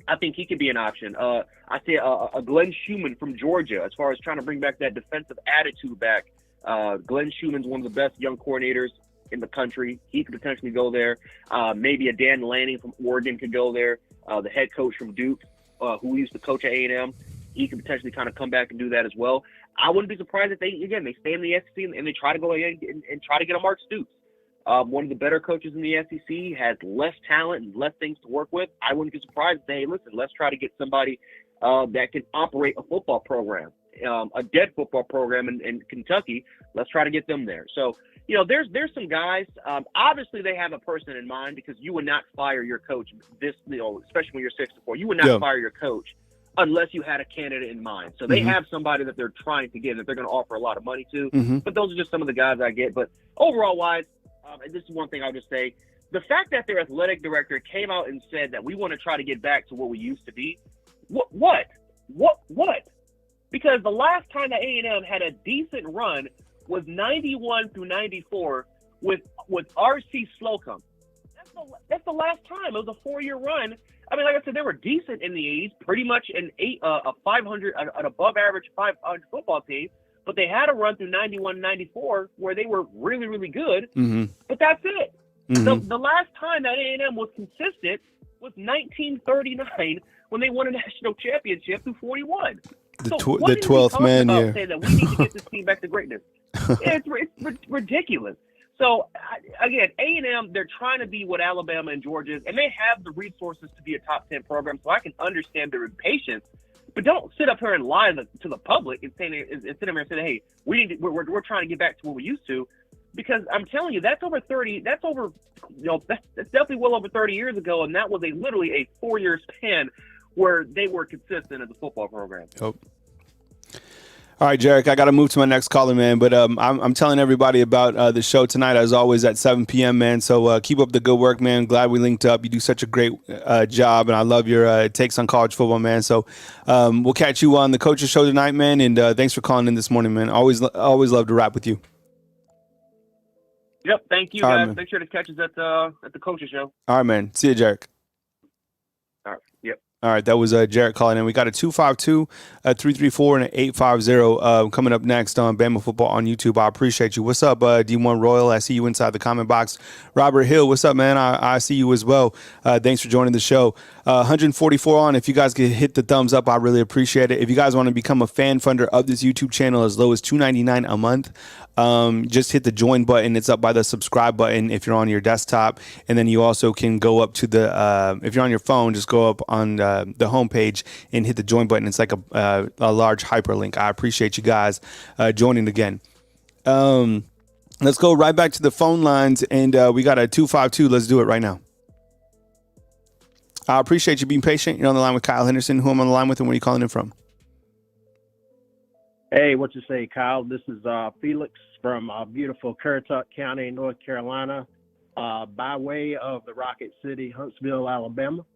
I think he could be an option. I see a Glenn Schumann from Georgia as far as trying to bring back that defensive attitude back. Glenn Schumann's one of the best young coordinators in the country. He could potentially go there. Maybe a Dan Lanning from Oregon could go there. The head coach from Duke, who used to coach at A&M, he could potentially kind of come back and do that as well. I wouldn't be surprised if they stay in the SEC and they try to go ahead and try to get a Mark Stoops. One of the better coaches in the SEC, has less talent and less things to work with. I wouldn't be surprised if they, listen, let's try to get somebody that can operate a football program, a dead football program in Kentucky. Let's try to get them there. So, there's some guys. Obviously, they have a person in mind because you would not fire your coach especially when you're 6-4. You would not fire your coach unless you had a candidate in mind. So they have somebody that they're trying to get, that they're going to offer a lot of money to. But those are just some of the guys I get. But overall wise, and this is one thing I'll just say, the fact that their athletic director came out and said that we want to try to get back to what we used to be, what? Because the last time that A&M had a decent run was 91 through 94 with R.C. Slocum. That's the last time. It was a 4-year run. I mean, like I said, they were decent in the 80s, pretty much a 500, an above average 500 football team. But they had a run through 91, 94 where they were really, really good. But that's it. The last time that A&M was consistent was 1939 when they won a national championship through 41. The 12th man year. Saying that we need to get this team back to greatness. It's ridiculous. So, again, A&M, they're trying to be what Alabama and Georgia is, and they have the resources to be a top 10 program, so I can understand their impatience. But don't sit up here and lie to the public and sit up here and say, hey, we're trying to get back to what we used to. Because I'm telling you, that's definitely well over 30 years ago, and that was literally a 4-year span where they were consistent as a football program. Oh. All right, Jarek, I got to move to my next caller, man. But I'm telling everybody about the show tonight, as always, at 7 p.m., man. So keep up the good work, man. Glad we linked up. You do such a great job, and I love your takes on college football, man. So we'll catch you on the Coaches Show tonight, man. And thanks for calling in this morning, man. Always love to rap with you. Yep, thank you, guys. Make sure to catch us at the Coaches Show. All right, man. See you, Jarek. All right, yep. All right, that was Jarrett calling in. We got a 252, a 334, and an 850 coming up next on Bama Football on YouTube. I appreciate you. What's up, D1 Royal? I see you inside the comment box. Robert Hill, what's up, man? I see you as well. Thanks for joining the show. 144 on. If you guys could hit the thumbs up, I really appreciate it. If you guys want to become a fan funder of this YouTube channel as low as $2.99 a month, just hit the join button. It's up by the subscribe button if you're on your desktop. And then you also can go up to the, if you're on your phone, just go up on the homepage and hit the join button. It's like a large hyperlink. I appreciate you guys joining again. Let's go right back to the phone lines. And we got a 252. Let's do it right now. I appreciate you being patient. You're on the line with Kyle Henderson. Who am I on the line with and where are you calling in from? Hey, what you say, Kyle? This is Felix from beautiful Currituck County, North Carolina, by way of the Rocket City, Huntsville, Alabama.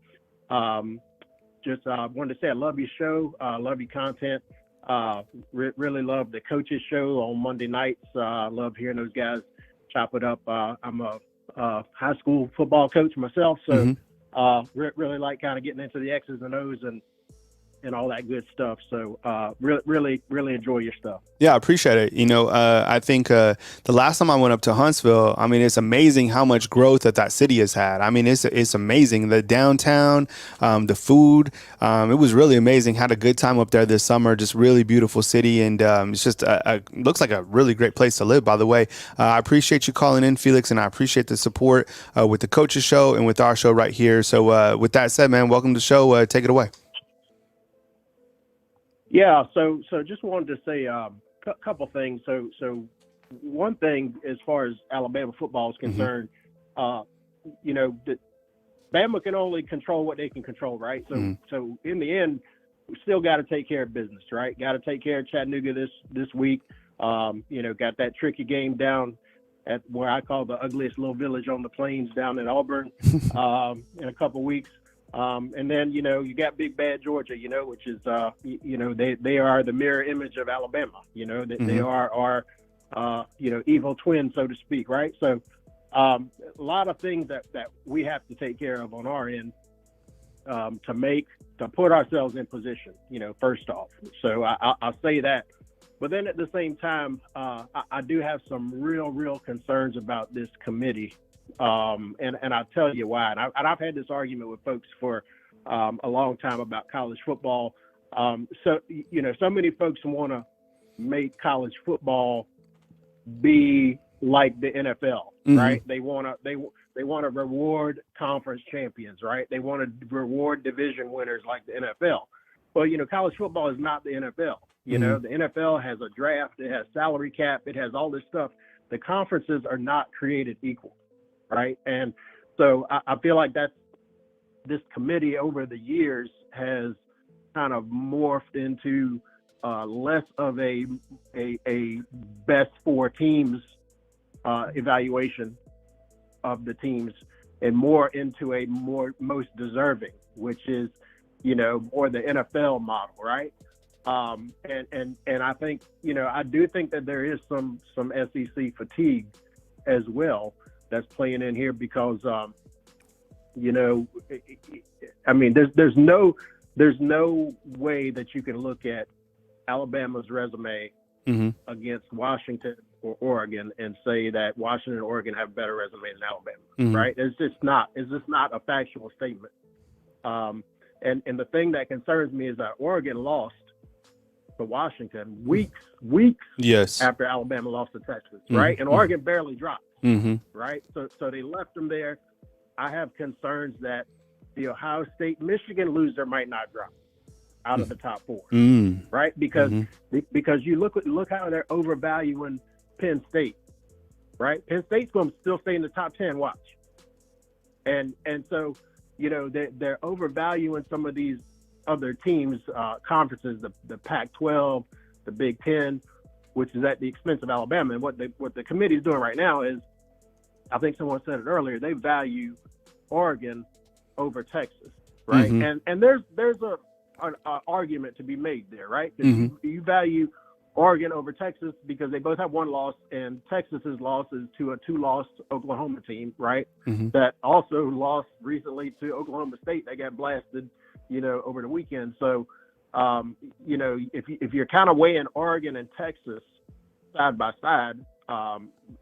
Just wanted to say I love your show, love your content. Really love the coaches show on Monday nights. Love hearing those guys chop it up. I'm a high school football coach myself, so really like kind of getting into the X's and O's and all that good stuff. So really enjoy your stuff. Yeah, I appreciate it. I think the last time I went up to Huntsville, I mean, it's amazing how much growth that city has had. I mean, it's amazing. The downtown, the food, it was really amazing. Had a good time up there this summer. Just really beautiful city. And it's just looks like a really great place to live, by the way. I appreciate you calling in, Felix, and I appreciate the support with the Coaches Show and with our show right here. So with that said, man, welcome to the show. Take it away. Yeah, so just wanted to say a couple things. So one thing as far as Alabama football is concerned, that Bama can only control what they can control, right? So in the end, we still got to take care of business, right? Got to take care of Chattanooga this week. Got that tricky game down at where I call the ugliest little village on the plains down in Auburn in a couple weeks. And then, you got big bad Georgia, which is, they are the mirror image of Alabama, they are our, evil twin, so to speak. Right. So a lot of things that we have to take care of on our end to put ourselves in position, first off. So I'll say that. But then at the same time, I do have some real concerns about this committee. And I'll tell you why. And I've had this argument with folks for a long time about college football. So many folks want to make college football be like the NFL, right? They want to reward conference champions, right? They want to reward division winners like the NFL. Well, college football is not the NFL. The NFL has a draft, it has salary cap, it has all this stuff. The conferences are not created equal. Right. And so I feel like this committee over the years has kind of morphed into less of a best four teams evaluation of the teams and more into a most deserving, which is, more the NFL model. Right. And I think, I do think that there is some SEC fatigue as well that's playing in here because, I mean, there's no way that you can look at Alabama's resume against Washington or Oregon and say that Washington and Oregon have better resume than Alabama, right? It's just not a factual statement. And the thing that concerns me is that Oregon lost to Washington weeks after Alabama lost to Texas, right? And Oregon barely dropped. Right. So they left them there. I have concerns that the Ohio State Michigan loser might not drop out of the top four. Right. Because you look how they're overvaluing Penn State. Right. Penn State's going to still stay in the top 10. Watch. And so, they're overvaluing some of these other teams, conferences, the Pac-12, the Big Ten, which is at the expense of Alabama. And what the committee is doing right now is, I think someone said it earlier, they value Oregon over Texas, right? And there's an argument to be made there, right? You value Oregon over Texas because they both have one loss, and Texas's loss is to a 2-loss Oklahoma team, right? That also lost recently to Oklahoma State. They got blasted, over the weekend. So, if you're kind of weighing Oregon and Texas side by side,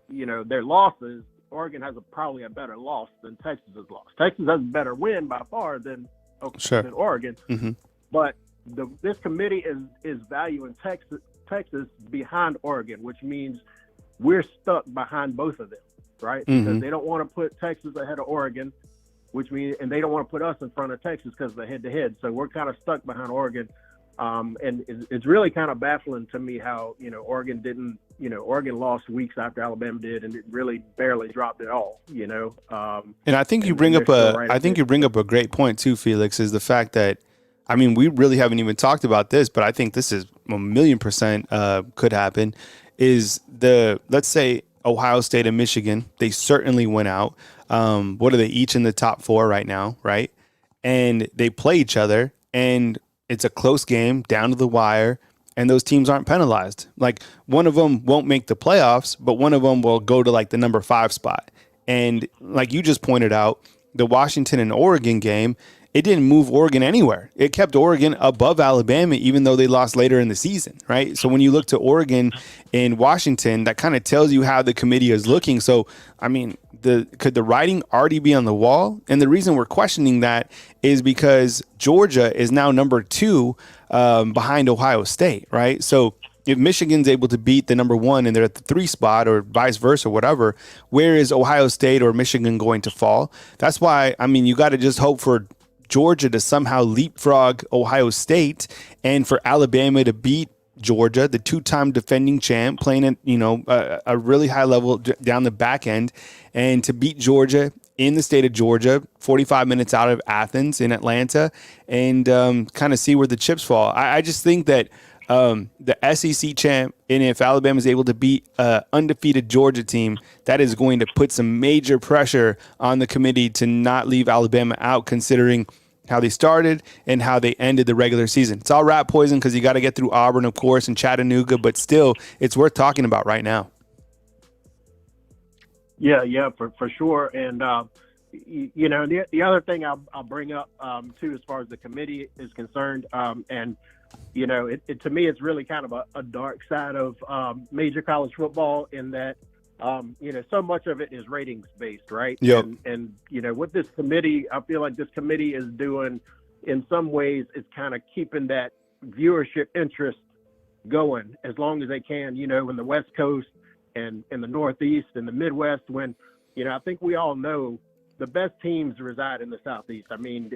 their losses, Oregon has probably a better loss than Texas has lost. Texas has a better win by far than Oregon. But this committee is valuing Texas behind Oregon, which means we're stuck behind both of them, right? Because they don't want to put Texas ahead of Oregon, and they don't want to put us in front of Texas because of the head-to-head. So we're kind of stuck behind Oregon. And it's really kind of baffling to me how, Oregon didn't, Oregon lost weeks after Alabama did, and it really barely dropped at all, And I think you bring up a great point too, Felix, is the fact that I mean, we really haven't even talked about this, but I think this is 1,000,000% could happen, is let's say Ohio State and Michigan, they certainly went out. What are they each in the top 4 right now, right? And they play each other, and it's a close game down to the wire, and those teams aren't penalized. Like, one of them won't make the playoffs, but one of them will go to like the number 5 spot. And like you just pointed out, the Washington and Oregon game, it didn't move Oregon anywhere. It kept Oregon above Alabama, even though they lost later in the season, right? So when you look to Oregon and Washington, that kind of tells you how the committee is looking. So, I mean, could the writing already be on the wall? And the reason we're questioning that is because Georgia is now number 2 behind Ohio State, right? So if Michigan's able to beat the number 1 and they're at the 3 spot, or vice versa, whatever, where is Ohio State or Michigan going to fall? That's why, I mean, you got to just hope for Georgia to somehow leapfrog Ohio State, and for Alabama to beat Georgia, the 2-time defending champ, playing at a really high level down the back end, and to beat Georgia in the state of Georgia, 45 minutes out of Athens in Atlanta, and kind of see where the chips fall. I just think that the SEC champ, and if Alabama is able to beat an undefeated Georgia team, that is going to put some major pressure on the committee to not leave Alabama out, considering how they started and how they ended the regular season. It's all rat poison because you got to get through Auburn, of course, and Chattanooga, but still, it's worth talking about right now. Yeah, for sure. And, the other thing I'll bring up, too, as far as the committee is concerned, and to me, it's really kind of a dark side of major college football, in that, so much of it is ratings based, right? Yep. And with this committee, I feel like this committee is doing, in some ways, it's kind of keeping that viewership interest going as long as they can, in the West Coast and in the Northeast and the Midwest, when, I think we all know the best teams reside in the Southeast. I mean,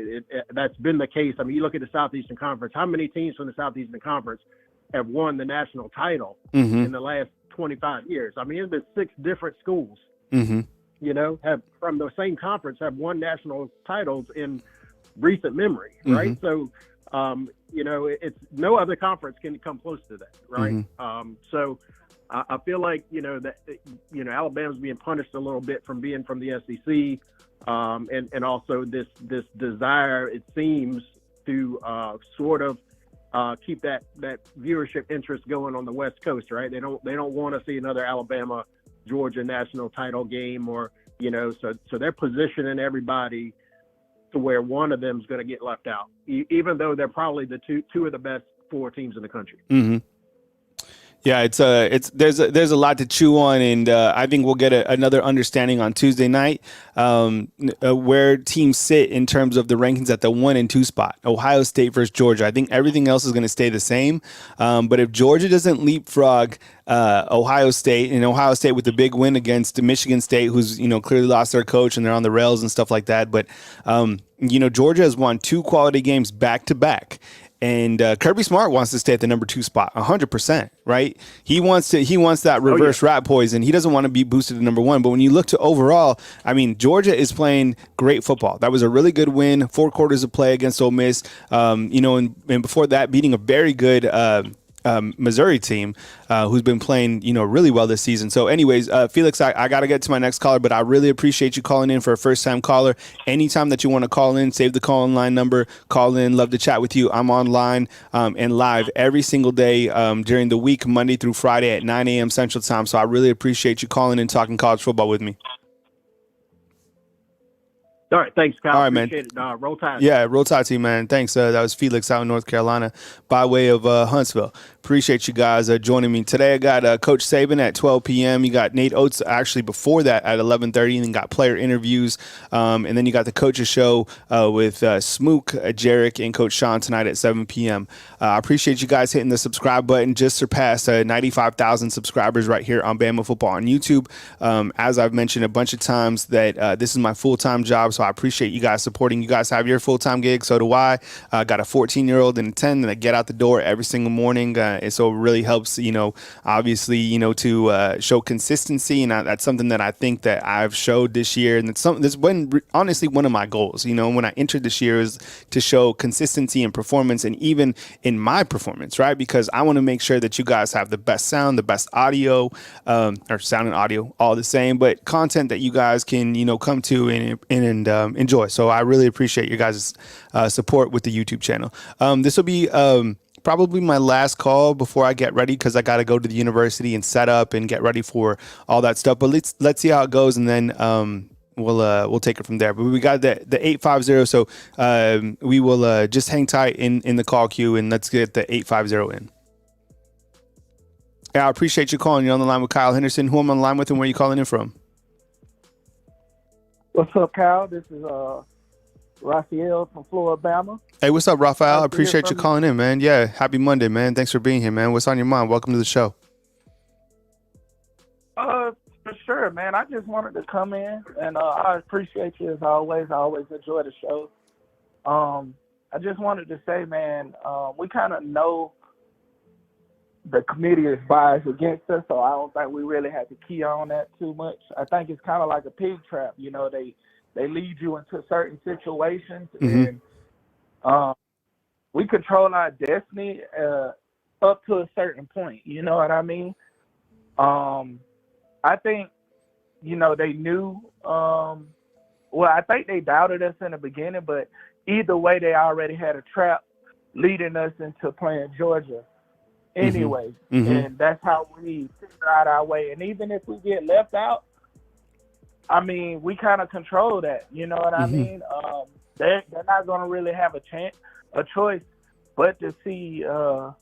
that's been the case. I mean, you look at the Southeastern Conference, how many teams from the Southeastern Conference have won the national title in the last 25 years? I mean, it's been 6 different schools, have from the same conference have won national titles in recent memory, right? So, it's no other conference can come close to that, right? So I feel like, that, Alabama's being punished a little bit from being from the SEC. And also this desire, it seems, to sort of keep that viewership interest going on the West Coast, right? They don't want to see another Alabama Georgia national title game, or so they're positioning everybody to where one of them is going to get left out, even though they're probably the two of the best 4 teams in the country. Yeah, there's a lot to chew on, and I think we'll get another understanding on Tuesday night where teams sit in terms of the rankings at the 1 and 2 spot. Ohio State versus Georgia. I think everything else is going to stay the same, but if Georgia doesn't leapfrog Ohio State, and Ohio State with the big win against Michigan State, who's clearly lost their coach and they're on the rails and stuff like that, but Georgia has won 2 quality games back to back. And Kirby Smart wants to stay at the number 2 spot, 100%, right? He wants that reverse rat poison. He doesn't want to be boosted to number 1. But when you look to overall, I mean, Georgia is playing great football. That was a really good win, 4 quarters of play against Ole Miss. And before that, beating a very good Missouri team who's been playing, really well this season. So anyways, Felix, I got to get to my next caller, but I really appreciate you calling in for a first-time caller. Anytime that you want to call in, save the call-in line number, call in. Love to chat with you. I'm online and live every single day during the week, Monday through Friday at 9 a.m. Central Time. So I really appreciate you calling in, talking college football with me. All right, thanks, Kyle. All right, man. Appreciate it. Roll Tide. Yeah, roll Tide to you, man. Thanks. That was Felix out in North Carolina by way of Huntsville. Appreciate you guys joining me. Today I got Coach Saban at 12 p.m. You got Nate Oates actually before that at 11:30, and then got player interviews. And then you got the Coaches Show with Smook, Jarek, and Coach Sean tonight at 7 p.m. I appreciate you guys hitting the subscribe button. Just surpassed 95,000 subscribers right here on Bama Football on YouTube. As I've mentioned a bunch of times that this is my full-time job, so So I appreciate you guys supporting. You guys have your full-time gig. So do I. Got a 14-year-old and a 10 that get out the door every single morning. And so it really helps, obviously, to show consistency. And that's something that I think that I've showed this year. And that's been honestly one of my goals, when I entered this year, is to show consistency in performance, and even in my performance, right? Because I want to make sure that you guys have the best sound, the best audio, or sound and audio, all the same, but content that you guys can, come to and enjoy. So I really appreciate your guys' support with the YouTube channel. This will be probably my last call before I get ready, because I got to go to the university and set up and get ready for all that stuff. But let's see how it goes, and then we'll take it from there. But we got the 850, so we will just hang tight in the call queue, and let's get the 850 in. Yeah, I appreciate you calling. You're on the line with Kyle Henderson. Who am I on the line with, and where are you calling in from? What's up, Kyle? This is Raphael from Florida, Bama. Hey, what's up, Raphael? I appreciate you calling in, man. Yeah, happy Monday, man. Thanks for being here, man. What's on your mind? Welcome to the show. For sure, man. I just wanted to come in, and I appreciate you as always. I always enjoy the show. I just wanted to say, man, we kind of know the committee is biased against us, so I don't think we really have to key on that too much. I think it's kind of like a pig trap. They lead you into certain situations, and we control our destiny up to a certain point. You know what I mean? I think, they knew, I think they doubted us in the beginning, but either way, they already had a trap leading us into playing Georgia anyway. And that's how we figure out our way. And even if we get left out, I mean, we kind of control that. You know what I mean? They're not going to really have a choice but to see a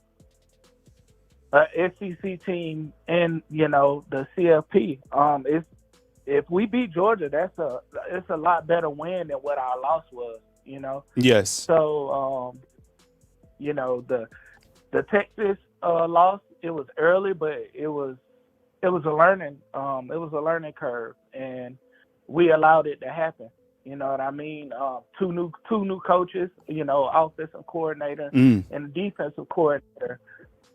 SEC team and, the CFP. If we beat Georgia, it's a lot better win than what our loss was, Yes. So, the Texas loss, it was early, but it was a learning curve, and we allowed it to happen. You know what I mean? Two new coaches, offensive coordinator and a defensive coordinator.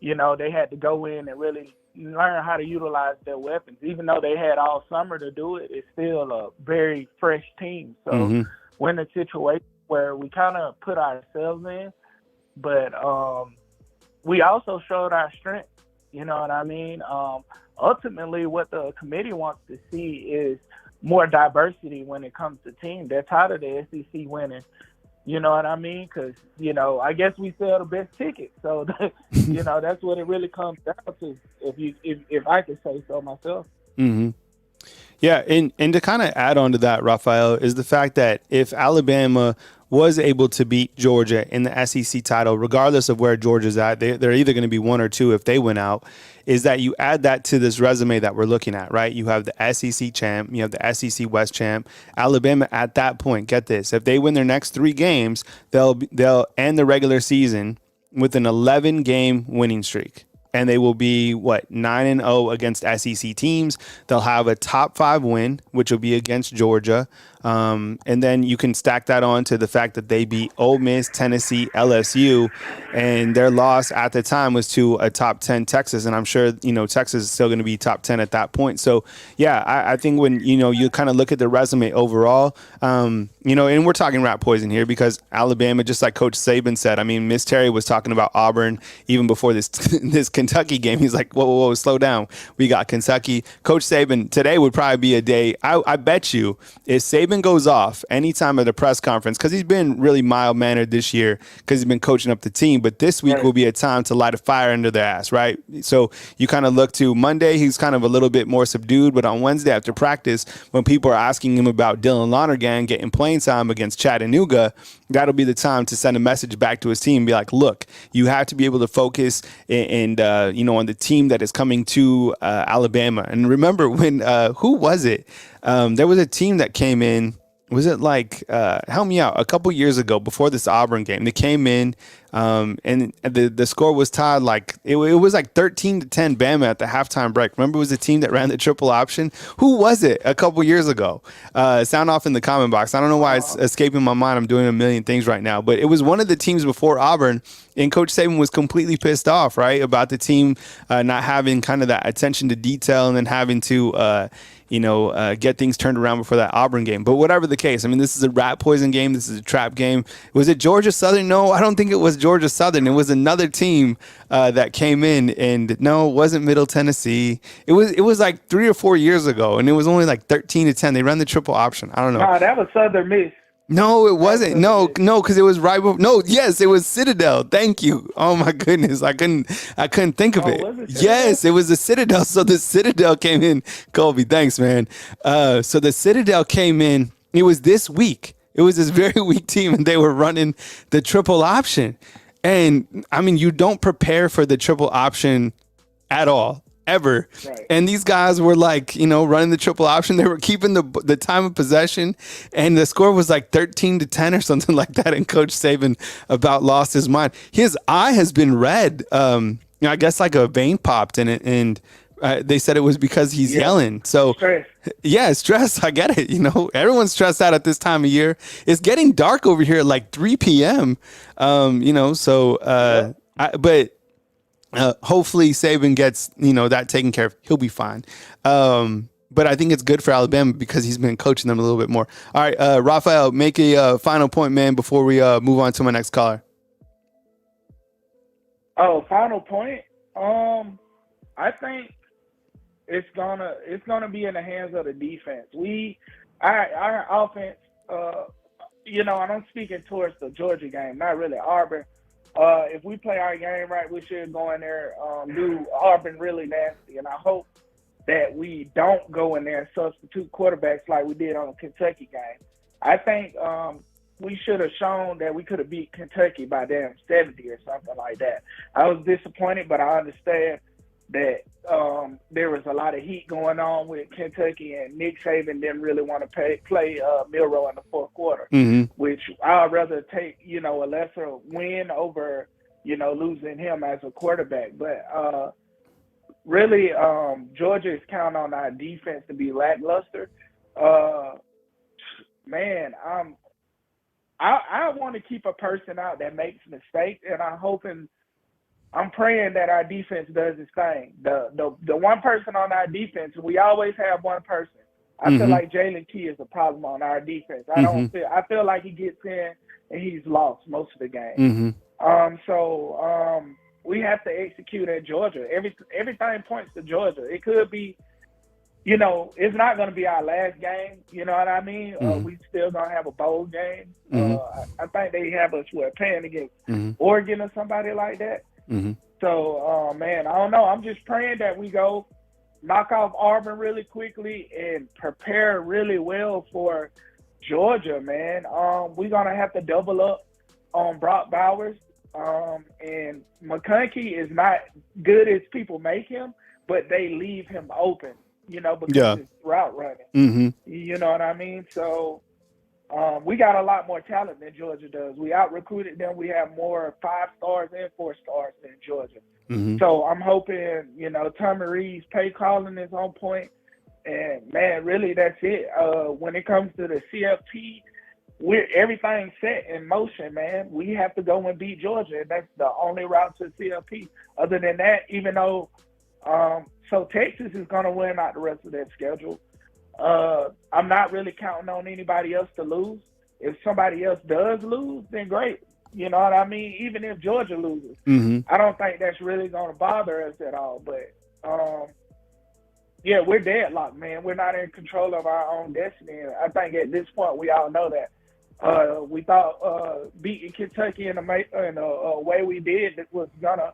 They had to go in and really learn how to utilize their weapons. Even though they had all summer to do it, it's still a very fresh team. So we're in a situation where we kind of put ourselves in, but we also showed our strength. You know what I mean? Ultimately, what the committee wants to see is more diversity when it comes to teams. They're tired of the SEC winning. You know what I mean? Because, I guess we sell the best ticket. So, that's what it really comes down to, if I could say so myself. Yeah, and to kind of add on to that, Raphael, is the fact that if Alabama was able to beat Georgia in the SEC title, regardless of where Georgia's at, they're either going to be one or two if they win out, is that you add that to this resume that we're looking at, right? You have the SEC champ, you have the SEC West champ. Alabama at that point, get this, if they win their next 3 games, they'll end the regular season with an 11-game winning streak. And they will be 9-0 against SEC teams. They'll have a top 5 win, which will be against Georgia. And then you can stack that on to the fact that they beat Ole Miss, Tennessee, LSU, and their loss at the time was to a top 10 Texas. And I'm sure, Texas is still going to be top 10 at that point. So, yeah, I think when, you kind of look at the resume overall, and we're talking rat poison here because Alabama, just like Coach Saban said, I mean, Miss Terry was talking about Auburn even before this Kentucky game. He's like, whoa, slow down. We got Kentucky. Coach Saban, today would probably be a day, I bet you, if Saban goes off anytime at a press conference, because he's been really mild-mannered this year because he's been coaching up the team, but this week will be a time to light a fire under their ass, right? So you kind of look to Monday, he's kind of a little bit more subdued, but on Wednesday after practice, when people are asking him about Dylan Lonergan getting playing time against Chattanooga, that'll be the time to send a message back to his team and be like, look, you have to be able to focus and on the team that is coming to Alabama. And remember when, who was it? There was a team that came in was it like, help me out, a couple years ago before this Auburn game, they came in and the score was tied like, it was like 13-10 Bama at the halftime break. Remember, it was a team that ran the triple option. Who was it a couple years ago? Sound off in the comment box. I don't know why it's escaping my mind. I'm doing a million things right now, but it was one of the teams before Auburn, and Coach Saban was completely pissed off, right, about the team not having kind of that attention to detail and then having to get things turned around before that Auburn game. But whatever the case, I mean, this is a rat poison game. This is a trap game. Was it Georgia Southern? No, I don't think it was Georgia Southern. It was another team that came in, and no, it wasn't Middle Tennessee. It was like 3 or 4 years ago, and it was only like 13-10. They ran the triple option. I don't know. No, that was Southern Miss. No, it wasn't. No, because it was right before. No, yes, it was Citadel. Thank you. Oh my goodness, I couldn't think of it. Was it Yes, it was the Citadel. So the Citadel came in. Colby, thanks, man. So the Citadel came in. It was this week. It was this very weak team, and they were running the triple option. And I mean, you don't prepare for the triple option at all. Ever. Right. And these guys were like, running the triple option. They were keeping the time of possession, and the score was like 13-10 or something like that. And Coach Saban about lost his mind. His eye has been red. I guess like a vein popped in it, and they said it was because he's yelling. So stress. Yeah, stress. I get it. Everyone's stressed out at this time of year. It's getting dark over here at like 3 p.m. Hopefully Saban gets, that taken care of. He'll be fine. But I think it's good for Alabama because he's been coaching them a little bit more. All right, Raphael, make a final point, man, before we move on to my next caller. Oh, final point. I think it's gonna be in the hands of the defense. Our offense. I'm speaking towards the Georgia game, not really Auburn. If we play our game right, we should go in there, do Auburn really nasty. And I hope that we don't go in there and substitute quarterbacks like we did on the Kentucky game. I think we should have shown that we could have beat Kentucky by damn 70 or something like that. I was disappointed, but I understand that there was a lot of heat going on with Kentucky, and Nick Saban didn't really want to play Milroe in the fourth quarter, which I'd rather take, a lesser win over, losing him as a quarterback. But really, Georgia is counting on our defense to be lackluster. Man, I want to keep a person out that makes mistakes, and I'm praying that our defense does its thing. The one person on our defense, we always have one person. I feel like Jalen Key is a problem on our defense. I feel like he gets in and he's lost most of the game. So we have to execute at Georgia. Everything points to Georgia. It could be, it's not going to be our last game. You know what I mean? We still going to have a bowl game. I think they have us playing against Oregon or somebody like that. So, man, I don't know. I'm just praying that we go knock off Auburn really quickly and prepare really well for Georgia, man. We're going to have to double up on Brock Bowers. And McConkey is not good as people make him, but they leave him open, because it's route running. You know what I mean? So we got a lot more talent than Georgia does. We out-recruited them. We have more 5-stars and 4-stars than Georgia. So I'm hoping, Tommy Reed's play calling is on point. And, man, really that's it. When it comes to the CFP, everything's set in motion, man. We have to go and beat Georgia, and that's the only route to CFP. Other than that, even though Texas is going to win out the rest of that schedule, I'm not really counting on anybody else to lose. If somebody else does lose, then great. You know what I mean? Even if Georgia loses, I don't think that's really going to bother us at all. But, we're deadlocked, man. We're not in control of our own destiny. And I think at this point we all know that. We thought beating Kentucky in a way we did that was going to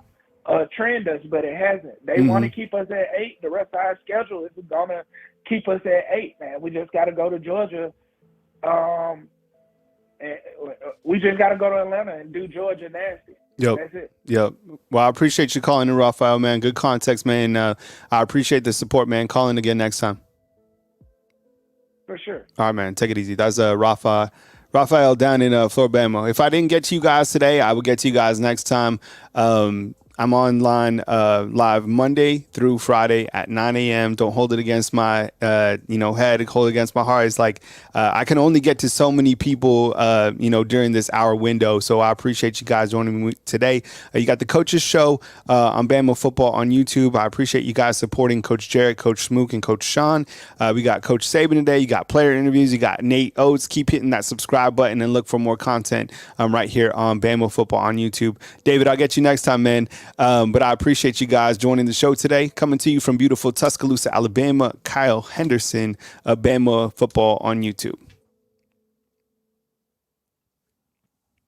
trend us, but it hasn't. They want to keep us at 8. The rest of our schedule is going to keep us at 8, man. We just got to go to Georgia. And we just got to go to Atlanta and do Georgia nasty. Yep. That's it. Yep. Well, I appreciate you calling in, Raphael, man. Good context, man. I appreciate the support, man. Call in again next time. For sure. All right, man. Take it easy. That's Raphael down in Floribama. If I didn't get to you guys today, I will get to you guys next time. I'm online live Monday through Friday at 9 a.m. Don't hold it against my head. Hold it against my heart. It's like I can only get to so many people during this hour window. So I appreciate you guys joining me today. You got the Coaches Show on Bama Football on YouTube. I appreciate you guys supporting Coach Jarrett, Coach Smook, and Coach Sean. We got Coach Saban today. You got player interviews. You got Nate Oates. Keep hitting that subscribe button and look for more content right here on Bama Football on YouTube. David, I'll get you next time, man. But I appreciate you guys joining the show today. Coming to you from beautiful Tuscaloosa, Alabama, Kyle Henderson, Bama Football on YouTube.